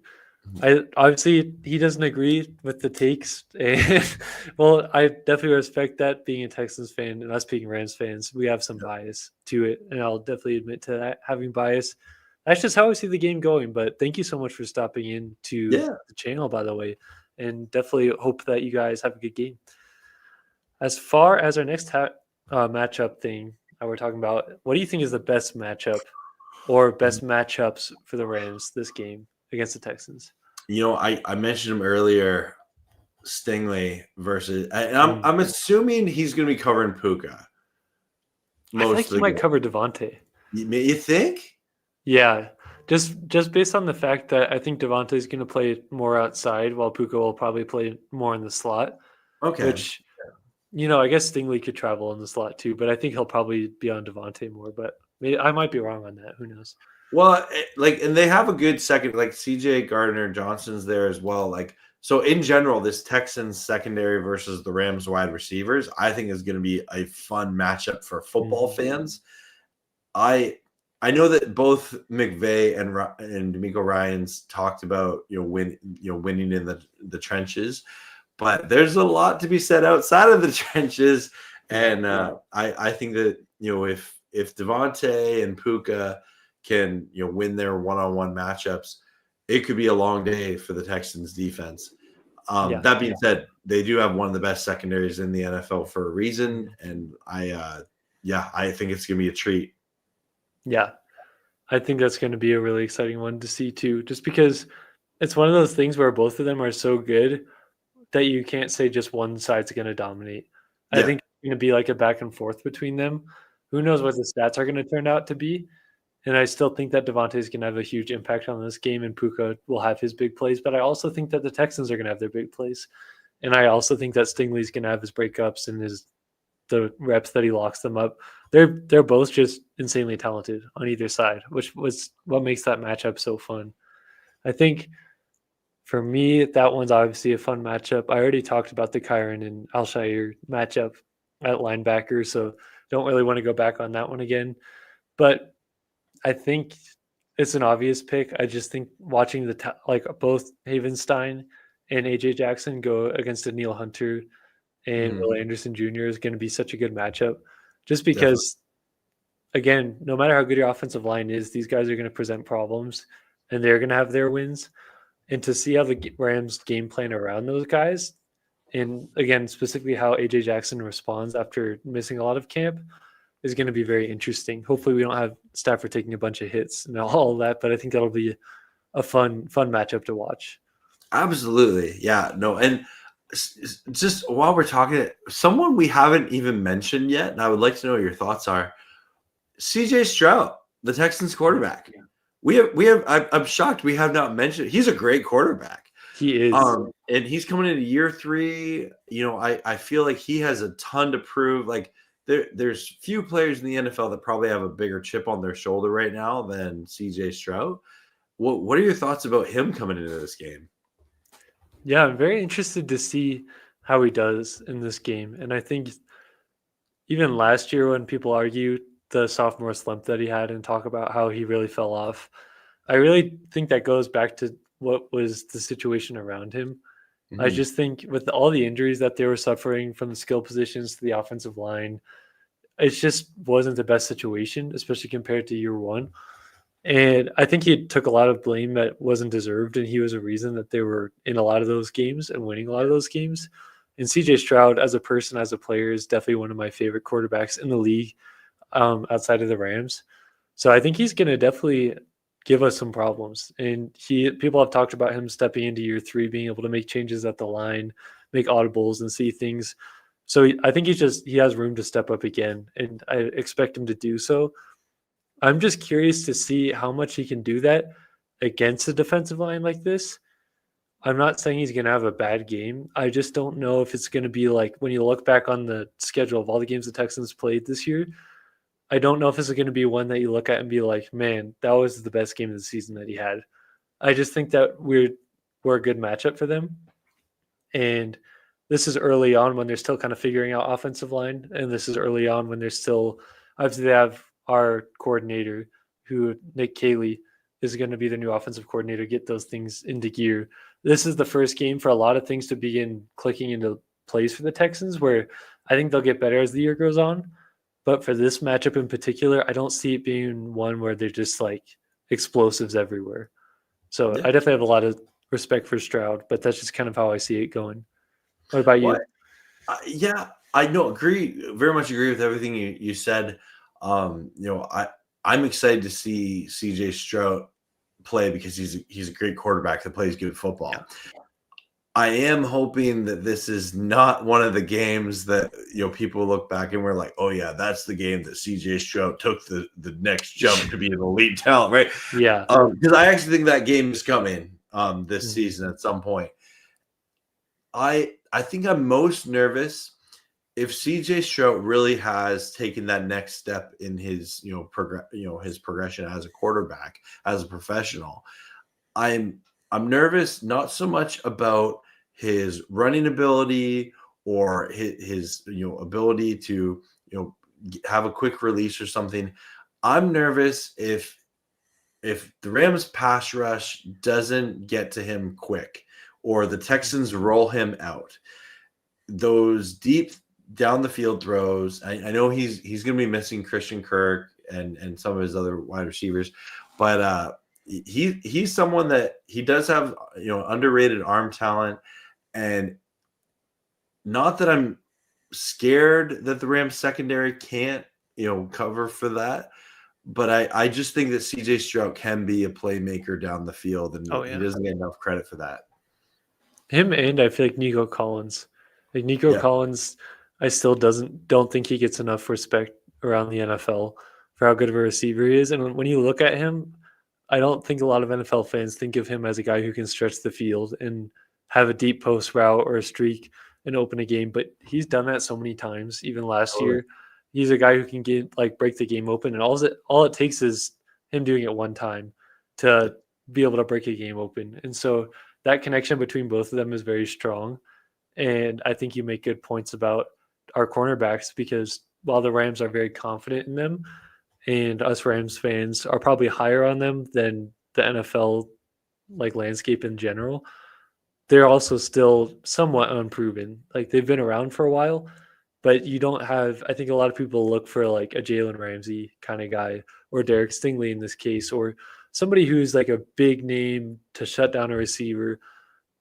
Obviously he doesn't agree with the takes, and well, I definitely respect that. Being a Texans fan and us being Rams fans, we have some bias to it, and I'll definitely admit to that, having bias. That's just how I see the game going. But thank you so much for stopping in to the channel, by the way, and definitely hope that you guys have a good game. As far as our next matchup thing that we're talking about, what do you think is the best matchup or best matchups for the Rams this game against the Texans? I mentioned him earlier, Stingley versus, and I'm assuming he's going to be covering Puka. I feel like he might cover Devontae. You think? Yeah, just based on the fact that I think Devontae is going to play more outside, while Puka will probably play more in the slot. Okay. Which, I guess Stingley could travel in the slot too, but I think he'll probably be on Devontae more. But I might be wrong on that. Who knows? Well, and they have a good second, like CJ Gardner-Johnson's there as well. So in general, this Texans secondary versus the Rams wide receivers, I think is going to be a fun matchup for football fans. I know that both McVay and D'Amico Ryans talked about winning in the trenches, but there's a lot to be said outside of the trenches, and I think that if Devontae and Puka can win their one-on-one matchups, it could be a long day for the Texans defense. That being said, they do have one of the best secondaries in the NFL for a reason, and I think it's gonna be a treat. Yeah, I think that's going to be a really exciting one to see too, just because it's one of those things where both of them are so good that you can't say just one side's going to dominate. I think it's going to be like a back and forth between them. Who knows what the stats are going to turn out to be? And I still think that Devontae is going to have a huge impact on this game, and Puka will have his big plays. But I also think that the Texans are going to have their big plays, and I also think that Stingley's going to have his breakups and the reps that he locks them up. They're both just insanely talented on either side, which was what makes that matchup so fun. I think for me, that one's obviously a fun matchup. I already talked about the Kyron and Alshire matchup at linebacker, so don't really want to go back on that one again. But I think it's an obvious pick. I just think watching both Havenstein and AJ Jackson go against Daniil Hunter and Will Anderson Jr. is going to be such a good matchup, just because, again, no matter how good your offensive line is, these guys are going to present problems, and they're going to have their wins. And to see how the Rams game plan around those guys, and again, specifically how AJ Jackson responds after missing a lot of camp, is going to be very interesting. Hopefully we don't have Stafford taking a bunch of hits and all of that, but I think that'll be a fun matchup to watch. Absolutely. Yeah, no. And just while we're talking, someone we haven't even mentioned yet, and I would like to know what your thoughts are, CJ Stroud, the Texans quarterback. I'm shocked we have not mentioned. He's a great quarterback. He is. And he's coming into year 3. I feel like he has a ton to prove. Like, there's few players in the NFL that probably have a bigger chip on their shoulder right now than CJ Stroud. What are your thoughts about him coming into this game? Yeah, I'm very interested to see how he does in this game. And I think even last year when people argue the sophomore slump that he had and talk about how he really fell off, I really think that goes back to what was the situation around him. I Mhm. just think with all the injuries that they were suffering from the skill positions to the offensive line, it just wasn't the best situation, especially compared to year one. And I think he took a lot of blame that wasn't deserved, and he was a reason that they were in a lot of those games and winning a lot of those games. And CJ Stroud, as a person, as a player, is definitely one of my favorite quarterbacks in the league, outside of the Rams. So I think he's going to definitely give us some problems. And people have talked about him stepping into year three, being able to make changes at the line, make audibles, and see things. So I think he has room to step up again, and I expect him to do so. I'm just curious to see how much he can do that against a defensive line like this. I'm not saying he's going to have a bad game. I just don't know if it's going to be like when you look back on the schedule of all the games the Texans played this year. I don't know if this is going to be one that you look at and be like, man, that was the best game of the season that he had. I just think that we're a good matchup for them. And this is early on when they're still kind of figuring out offensive line. And this is early on when they're still, obviously, they have our coordinator, who Nick Caley is going to be the new offensive coordinator, get those things into gear. This is the first game for a lot of things to begin clicking into place for the Texans, where I think they'll get better as the year goes on. But for this matchup in particular, I don't see it being one where they're just like explosives everywhere. So Yeah. I definitely have a lot of respect for Stroud, but that's just kind of how I see it going. What about What? you? Yeah, I know. Agree. Very much agree with everything you said. I'm excited to see CJ Stroud play because he's a great quarterback that plays good Yeah. football. I am hoping that this is not one of the games that people look back and we're like, oh yeah, that's the game that CJ Stroud took the next jump to be an elite talent, right? Yeah. Because I actually think that game is coming this Mhm. season at some point. I think I'm most nervous if CJ Stroud really has taken that next step in his his progression as a quarterback, as a professional. I'm I'm nervous not so much about his running ability or his ability to have a quick release or something. I'm nervous if the Rams pass rush doesn't get to him quick or the Mhm. Texans roll him out. Those deep down the field throws. I know he's going to be missing Christian Kirk and some of his other wide receivers, but he's someone that he does have underrated arm talent, and not that I'm scared that the Rams secondary can't cover for that, but I just think that CJ Stroud can be a playmaker down the field, and Oh he yeah. doesn't get enough credit for that. Him and I feel like Nico Collins. Like Nico Yeah, Collins, I still don't think he gets enough respect around the NFL for how good of a receiver he is. And when you look at him, I don't think a lot of NFL fans think of him as a guy who can stretch the field and have a deep post route or a streak and open a game. But he's done that so many times, even last totally. year. He's a guy who can break the game open, and all it takes is him doing it one time to be able to break a game open. And so that connection between both of them is very strong. And I think you make good points about our cornerbacks because while the Rams are very confident in them, and us Rams fans are probably higher on them than the NFL landscape in general, they're also still somewhat unproven. Like they've been around for a while, but you don't have. I think a lot of people look for like a Jalen Ramsey kind of guy or Derek Stingley in this case, or somebody who's like a big name to shut down a receiver,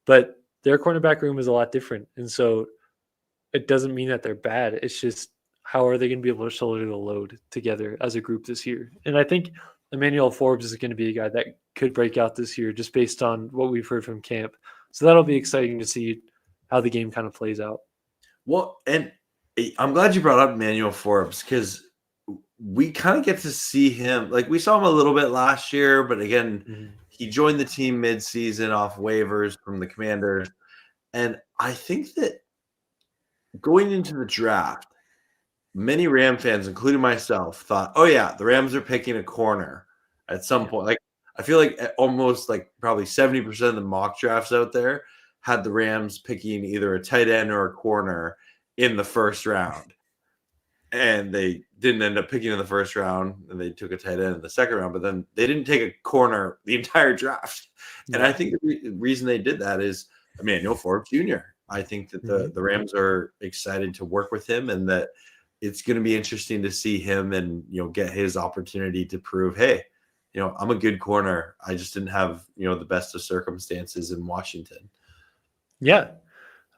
but their cornerback room is a lot different. And so it doesn't mean that they're bad. It's just how are they going to be able to shoulder the load together as a group this year? And I think Emmanuel Forbes is going to be a guy that could break out this year just based on what we've heard from camp. So that'll be exciting to see how the game kind of plays out. Well, and I'm glad you brought up Emmanuel Forbes because we kind of get to see him. Like we saw him a little bit last year, but again, Mhm. he joined the team mid-season off waivers from the Commanders, and I think that going into the draft, many Ram fans, including myself, thought, "Oh yeah, the Rams are picking a corner at some Yeah. point." Like I feel like almost like probably 70% of the mock drafts out there had the Rams picking either a tight end or a corner in the first round, and they didn't end up picking in the first round, and they took a tight end in the second round. But then they didn't take a corner the entire draft, and I Yeah. think the reason they did that is Emmanuel Forbes Jr. I think that Mhm. the Rams are excited to work with him, and that it's going to be interesting to see him and get his opportunity to prove, hey, I'm a good corner. I just didn't have the best of circumstances in Washington. Yeah.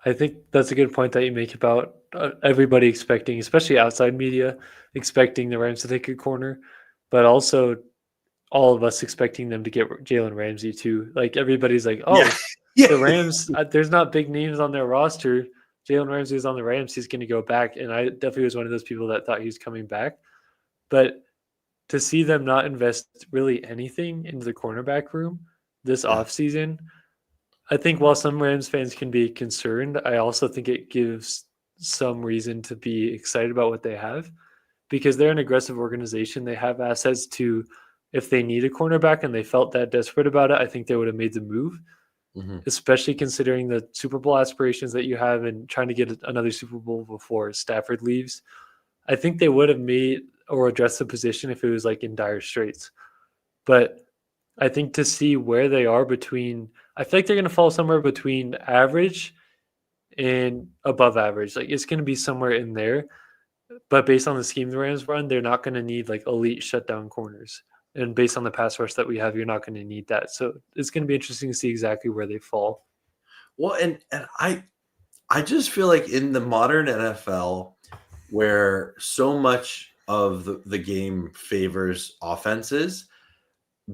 I think that's a good point that you make about everybody expecting, especially outside media, expecting the Rams to take a corner, but also all of us expecting them to get Jalen Ramsey too. Like everybody's like, Yeah, oh, yeah, the Rams, there's not big names on their roster. Jalen Ramsey is on the Rams. He's going to go back. And I definitely was one of those people that thought he was coming back. But to see them not invest really anything into the cornerback room this yeah. offseason, I think while some Rams fans can be concerned, I also think it gives some reason to be excited about what they have because they're an aggressive organization. They have assets to, if they need a cornerback and they felt that desperate about it, I think they would have made the move, Mhm. especially considering the Super Bowl aspirations that you have and trying to get another Super Bowl before Stafford leaves. I think they would have made or addressed the position if it was like in dire straits. But I think to see where they are between, I feel like they're going to fall somewhere between average and above average. Like it's going to be somewhere in there. But based on the scheme the Rams run, they're not going to need like elite shutdown corners. And based on the pass rush that we have, you're not going to need that. So it's going to be interesting to see exactly where they fall. Well, and I just feel like in the modern NFL, where so much of the game favors offenses,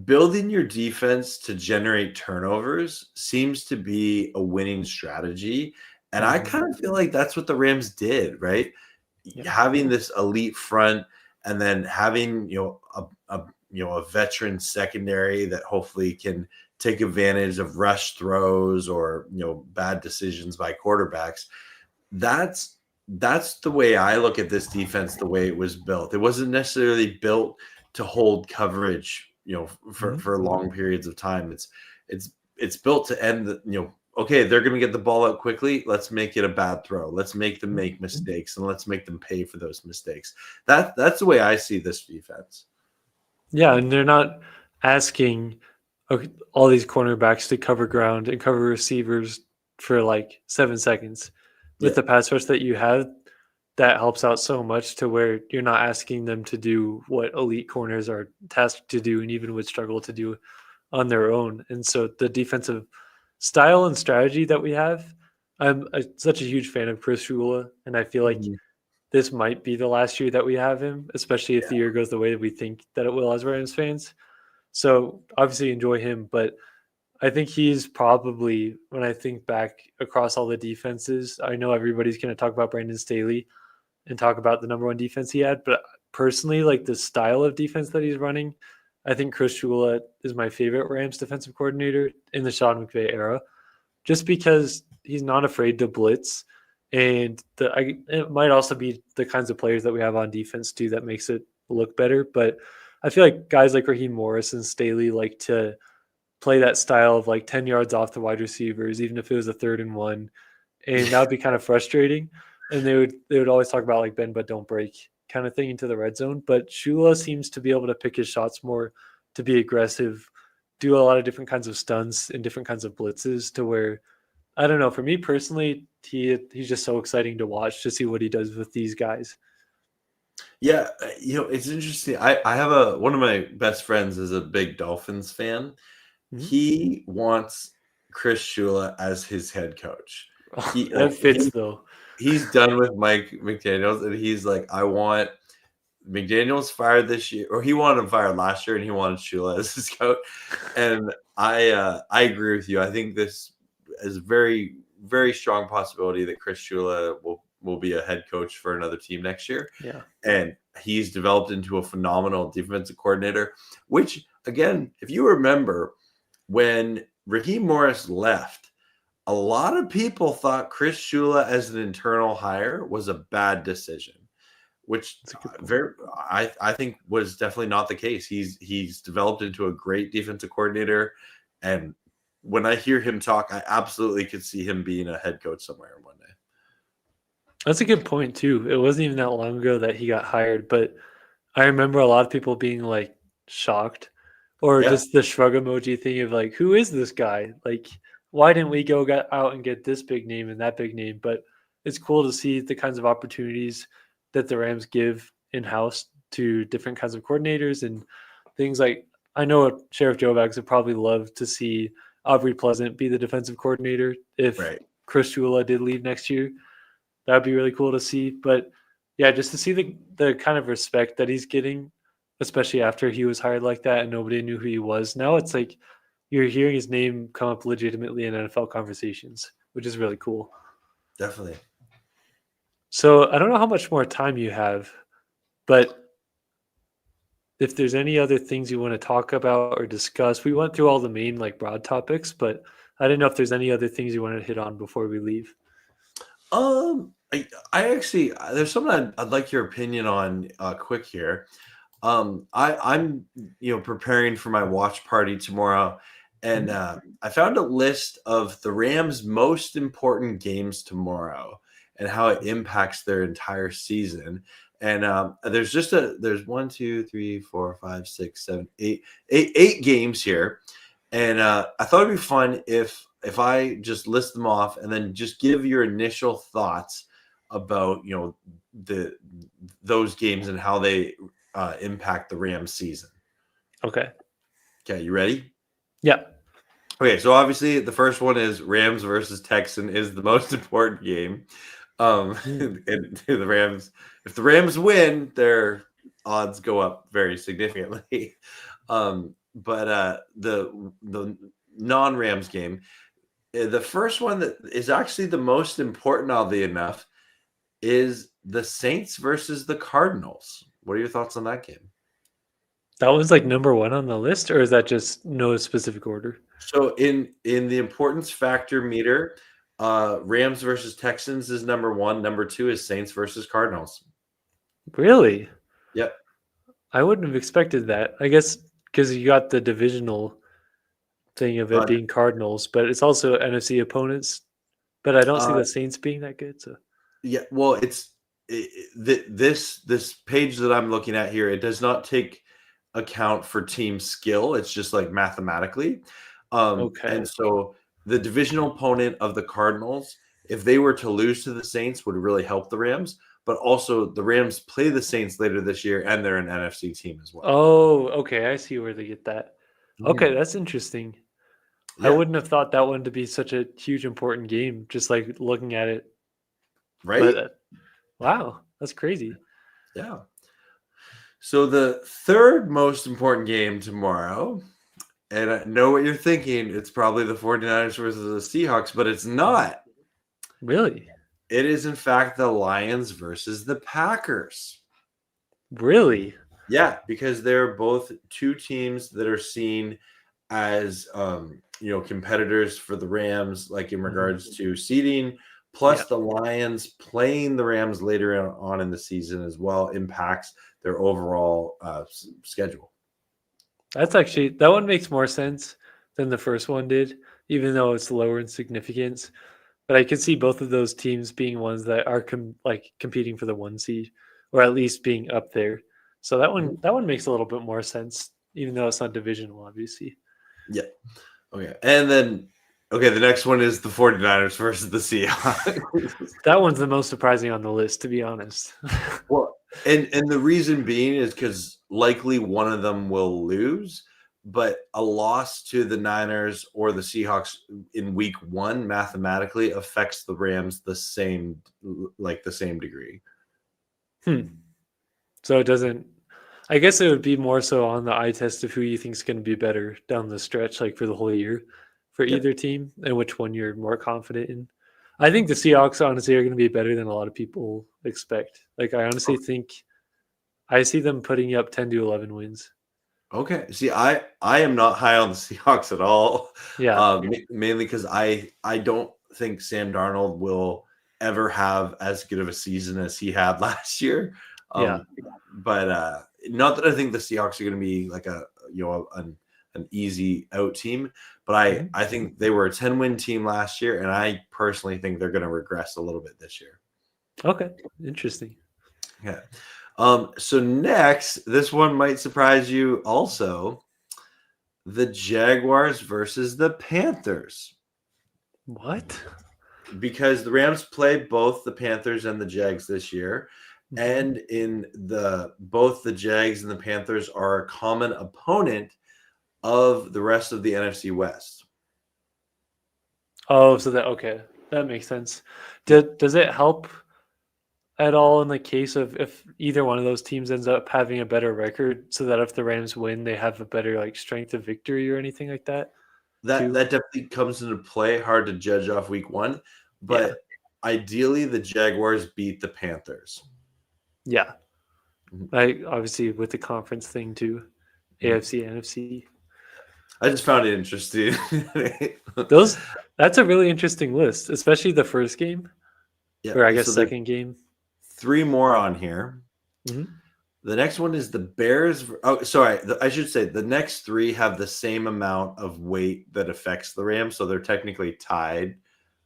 building your defense to generate turnovers seems to be a winning strategy. And I Mm-hmm. kind of feel like that's what the Rams did, right? Yeah. Having this elite front and then having, a veteran secondary that hopefully can take advantage of rush throws or, bad decisions by quarterbacks. That's the way I look at this defense, the way it was built. It wasn't necessarily built to hold coverage, Mm-hmm. for long periods of time. It's built to end okay, they're going to get the ball out quickly. Let's make it a bad throw. Let's make them make mistakes and let's make them pay for those mistakes. That's the way I see this defense. Yeah. And they're not asking all these cornerbacks to cover ground and cover receivers for like 7 seconds. With Yeah. the pass rush that you have, that helps out so much to where you're not asking them to do what elite corners are tasked to do and even would struggle to do on their own. And so the defensive style and strategy that we have, such a huge fan of Chris Shula, and I feel like Mhm. this might be the last year that we have him, especially if Yeah. the year goes the way that we think that it will as Rams fans. So obviously enjoy him, but I think he's probably, when I think back across all the defenses, I know everybody's going to talk about Brandon Staley and talk about the number one defense he had. But personally, like the style of defense that he's running, I think Chris Shula is my favorite Rams defensive coordinator in the Sean McVay era, just because he's not afraid to blitz. And it might also be the kinds of players that we have on defense too that makes it look better. But I feel like guys like Raheem Morris and Staley like to play that style of like 10 yards off the wide receivers, even if it was a 3rd and 1, and that would be kind of frustrating. And they would always talk about like bend but don't break kind of thing into the red zone. But Shula seems to be able to pick his shots more, to be aggressive, do a lot of different kinds of stunts and different kinds of blitzes to where I don't know. For me personally, he's just so exciting to watch to see what he does with these guys. Yeah, it's interesting. I have one of my best friends is a big Dolphins fan. Mhm. He wants Chris Shula as his head coach. He like That fits though. he's done with Mike McDaniels, and he's like, I want McDaniels fired this year, or he wanted him fired last year, and he wanted Shula as his coach. And I agree with you. I think this is very very strong possibility that Chris Shula will be a head coach for another team next year, Yeah. and he's developed into a phenomenal defensive coordinator. Which again, if you remember, when Raheem Morris left, a lot of people thought Chris Shula as an internal hire was a bad decision. which That's a good point. I think was definitely not the case. He's developed into a great defensive coordinator, and when I hear him talk, I absolutely could see him being a head coach somewhere one day. That's a good point too. It wasn't even that long ago that he got hired, but I remember a lot of people being like shocked or Yeah, just the shrug emoji thing of like, who is this guy? Like, why didn't we go out and get this big name and that big name? But it's cool to see the kinds of opportunities that the Rams give in house to different kinds of coordinators and things like I know Sheriff Joe Bags would probably love to see Aubrey Pleasant be the defensive coordinator if right. Chris Shula did leave next year. That'd be really cool to see. But yeah, just to see the kind of respect that he's getting, especially after he was hired like that and nobody knew who he was. Now it's like you're hearing his name come up legitimately in NFL conversations, which is really cool. Definitely. So I don't know how much more time you have, but if there's any other things you want to talk about or discuss, we went through all the main like broad topics, but I didn't know if there's any other things you wanted to hit on before we leave. I actually there's something I'd like your opinion on quick here. I'm preparing for my watch party tomorrow, and I found a list of the Rams' most important games tomorrow and how it impacts their entire season. And there's 8 games here, and I thought it'd be fun if I just list them off and then just give your initial thoughts about the those games and how they impact the Rams season. Okay. Okay, you ready? Yeah. Okay, so obviously the first one is Rams versus Texan is the most important game. Mm. And the Rams, if the Rams win, their odds go up very significantly. But the non-Rams game, the first one that is actually the most important, oddly enough, is the Saints versus the Cardinals. What are your thoughts on that game? That was like number one on the list, or is that just no specific order? So in the importance factor meter, Rams versus Texans is number one. Number two is Saints versus Cardinals. Really? Yep. I wouldn't have expected that. I guess because you got the divisional thing of it Uh, being Cardinals, but it's also NFC opponents. But I don't see uh, the Saints being that good. So yeah. Well, this page that I'm looking at here. It does not take account for team skill. It's just like mathematically. okay. And so the divisional opponent of the Cardinals, if they were to lose to the Saints, would really help the Rams. But also, the Rams play the Saints later this year, and they're an NFC team as well. Oh, okay. I see where they get that. Okay, Mhm. that's interesting. I Yeah, wouldn't have thought that one to be such a huge important game. Just like looking at it, but right? wow, that's crazy. Yeah. So the third most important game tomorrow, and I know what you're thinking, it's probably the 49ers versus the Seahawks, but it's not. Really, It is, in fact, the Lions versus the Packers. really. Yeah, because they're both two teams that are seen as competitors for the Rams, like in Mhm. regards to seeding. Yeah. Plus, the Lions playing the Rams later on in the season as well impacts their overall schedule. That's actually that one makes more sense than the first one did, even though it's lower in significance. But I could see both of those teams being ones that are competing for the one seed, or at least being up there. So Mhm. that one makes a little bit more sense, even though it's not divisional, obviously. Yeah. Okay. And then, okay, the next one is the 49ers versus the Seahawks. That one's the most surprising on the list, to be honest. Well, and the reason being is because likely one of them will lose, but a loss to the Niners or the Seahawks in week one mathematically affects the Rams the same degree. Hmm. So it doesn't. I guess it would be more so on the eye test of who you think is going to be better down the stretch, like for the whole year, for Yep. either team, and which one you're more confident in. I think the Seahawks honestly are going to be better than a lot of people expect. Like I honestly think I see them putting up 10 to 11 wins. Okay. See, I am not high on the Seahawks at all. Yeah. Mainly because I don't think Sam Darnold will ever have as good of a season as he had last year. Yeah. But not that I think the Seahawks are going to be like an easy out team, but I think they were a 10-win team last year, and I personally think they're going to regress a little bit this year. Okay. Interesting. Yeah. So next, this one might surprise you also. The Jaguars versus the Panthers. What? Because the Rams play both the Panthers and the Jags this year. Mhm. And both the Jags and the Panthers are a common opponent of the rest of the NFC West. Oh, so that makes sense. Does it help at all in the case of if either one of those teams ends up having a better record, so that if the Rams win, they have a better like strength of victory or anything like that That too? definitely comes into play. Hard to judge off week one, Yeah. but ideally the Jaguars beat the Panthers. Yeah. Mhm. Like obviously with the conference thing too, Mhm. AFC, NFC. I just found it interesting. That's a really interesting list, especially the first game, Yeah. or I guess So there's second game. 3 more on here. Mhm. The next one is the Bears. Oh, sorry. I should say the next 3 have the same amount of weight that affects the Rams, so they're technically tied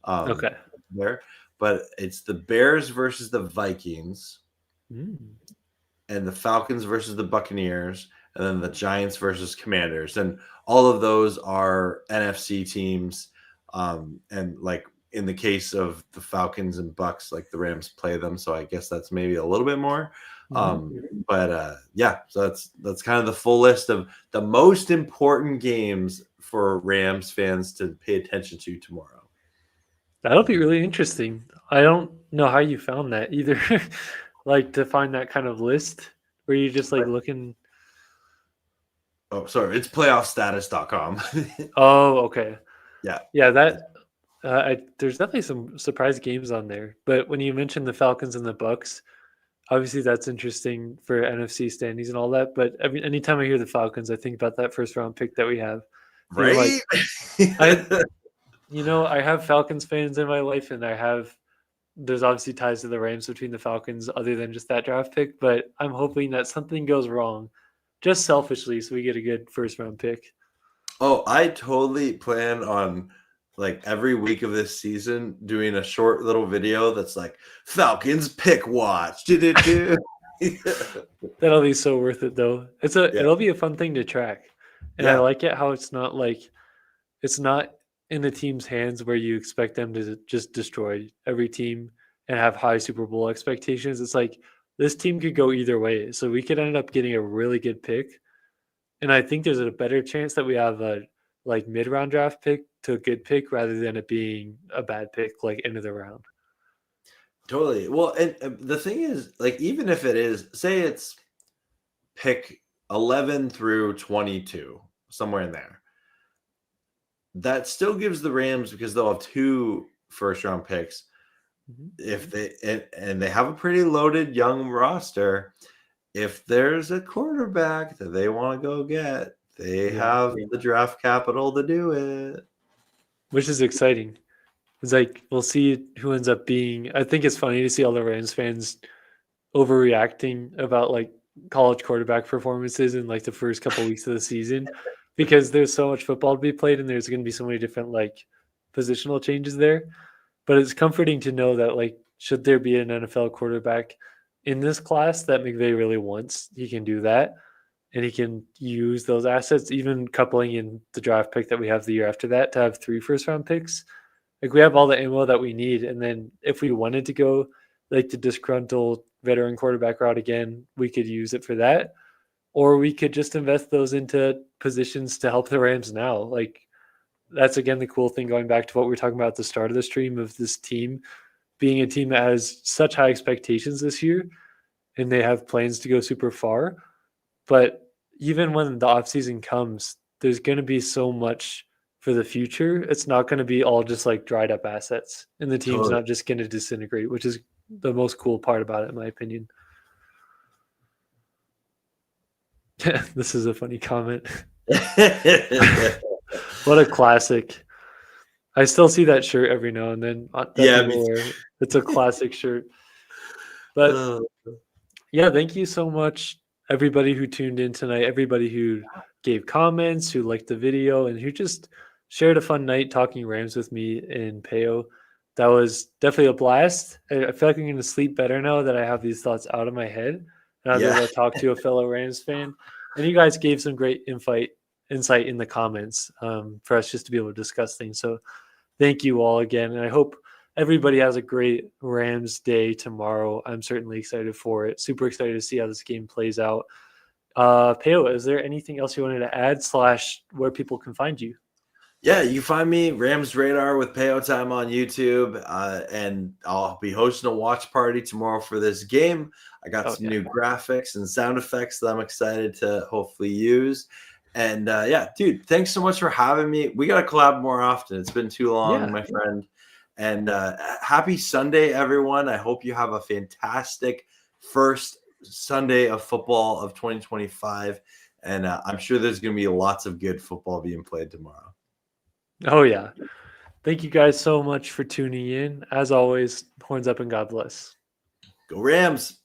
Okay. there. But it's the Bears versus the Vikings, Mm. and the Falcons versus the Buccaneers, and then the Giants versus Commanders. And all of those are NFC teams. And like in the case of the Falcons and Bucks, like the Rams play them, so I guess that's maybe a little bit more. Mhm. But yeah, so that's kind of the full list of the most important games for Rams fans to pay attention to tomorrow. That'll be really interesting. I don't know how you found that either. Like to find that kind of list where you just like looking. Oh, sorry, it's playoffstatus.com. Oh, okay. Yeah. Yeah, that there's definitely some surprise games on there. But when you mentioned the Falcons and the Bucks, obviously that's interesting for NFC standings and all that. But anytime I hear the Falcons, I think about that first round pick that we have. They're like Right? I I have Falcons fans in my life, and there's obviously ties to the Rams between the Falcons other than just that draft pick, but I'm hoping that something goes wrong just selfishly so we get a good first round pick. Oh, I totally plan on like every week of this season doing a short little video that's like Falcons pick watch. Do-do-do. That'll be so worth it though. Yeah, It'll be a fun thing to track. And I yeah, like it how it's not in the team's hands where you expect them to just destroy every team and have high Super Bowl expectations. It's like this team could go either way. So we could end up getting a really good pick. And I think there's a better chance that we have a like mid round draft pick to a good pick rather than it being a bad pick like end of the round. totally. Well, and the thing is, like, even if it is, say it's pick 11 through 22, somewhere in there, that still gives the Rams because they'll have 2 first round picks. Mhm. If they and they have a pretty loaded young roster, if there's a quarterback that they want to go get, they Yeah, have the draft capital to do it. which is exciting. It's like we'll see who ends up being. I think it's funny to see all the Rams fans overreacting about like college quarterback performances in like the first couple weeks of the season because there's so much football to be played and there's going to be so many different like positional changes there. But it's comforting to know that like should there be an NFL quarterback in this class that McVay really wants, he can do that and he can use those assets, even coupling in the draft pick that we have the year after that to have 3 first round picks. Like we have all the ammo that we need, and then if we wanted to go like the disgruntled veteran quarterback route again, we could use it for that, or we could just invest those into positions to help the Rams now. Like that's again the cool thing going back to what we were talking about at the start of the stream of this team being a team that has such high expectations this year and they have plans to go super far. But even when the offseason comes, there's going to be so much for the future. It's not going to be all just like dried up assets, and the team's Totally. not just going to disintegrate, which is the most cool part about it, in my opinion. This is a funny comment. What a classic. I still see that shirt every now and then that Yeah, people wear. It's a classic shirt. But uh, Yeah, thank you so much, everybody who tuned in tonight, everybody who gave comments, who liked the video, and who just shared a fun night talking Rams with me in Peo. That was definitely a blast. I feel like I'm going to sleep better now that I have these thoughts out of my head, and I was able Yeah. to talk to a fellow Rams fan. And you guys gave some great insight in the comments for us just to be able to discuss things. So thank you all again. And I hope everybody has a great Rams day tomorrow. I'm certainly excited for it. Super excited to see how this game plays out. Peo, is there anything else you wanted to add / where people can find you? Yeah, you find me Rams Radar with Payo Time on YouTube, and I'll be hosting a watch party tomorrow for this game. I got Oh some yeah. new graphics and sound effects that I'm excited to hopefully use. And yeah, dude, thanks so much for having me. We got to collab more often. It's been too long, Yeah. my friend. And happy Sunday, everyone. I hope you have a fantastic first Sunday of football of 2025. And I'm sure there's going to be lots of good football being played tomorrow. Oh yeah. Thank you guys so much for tuning in. As always, horns up and God bless. Go Rams.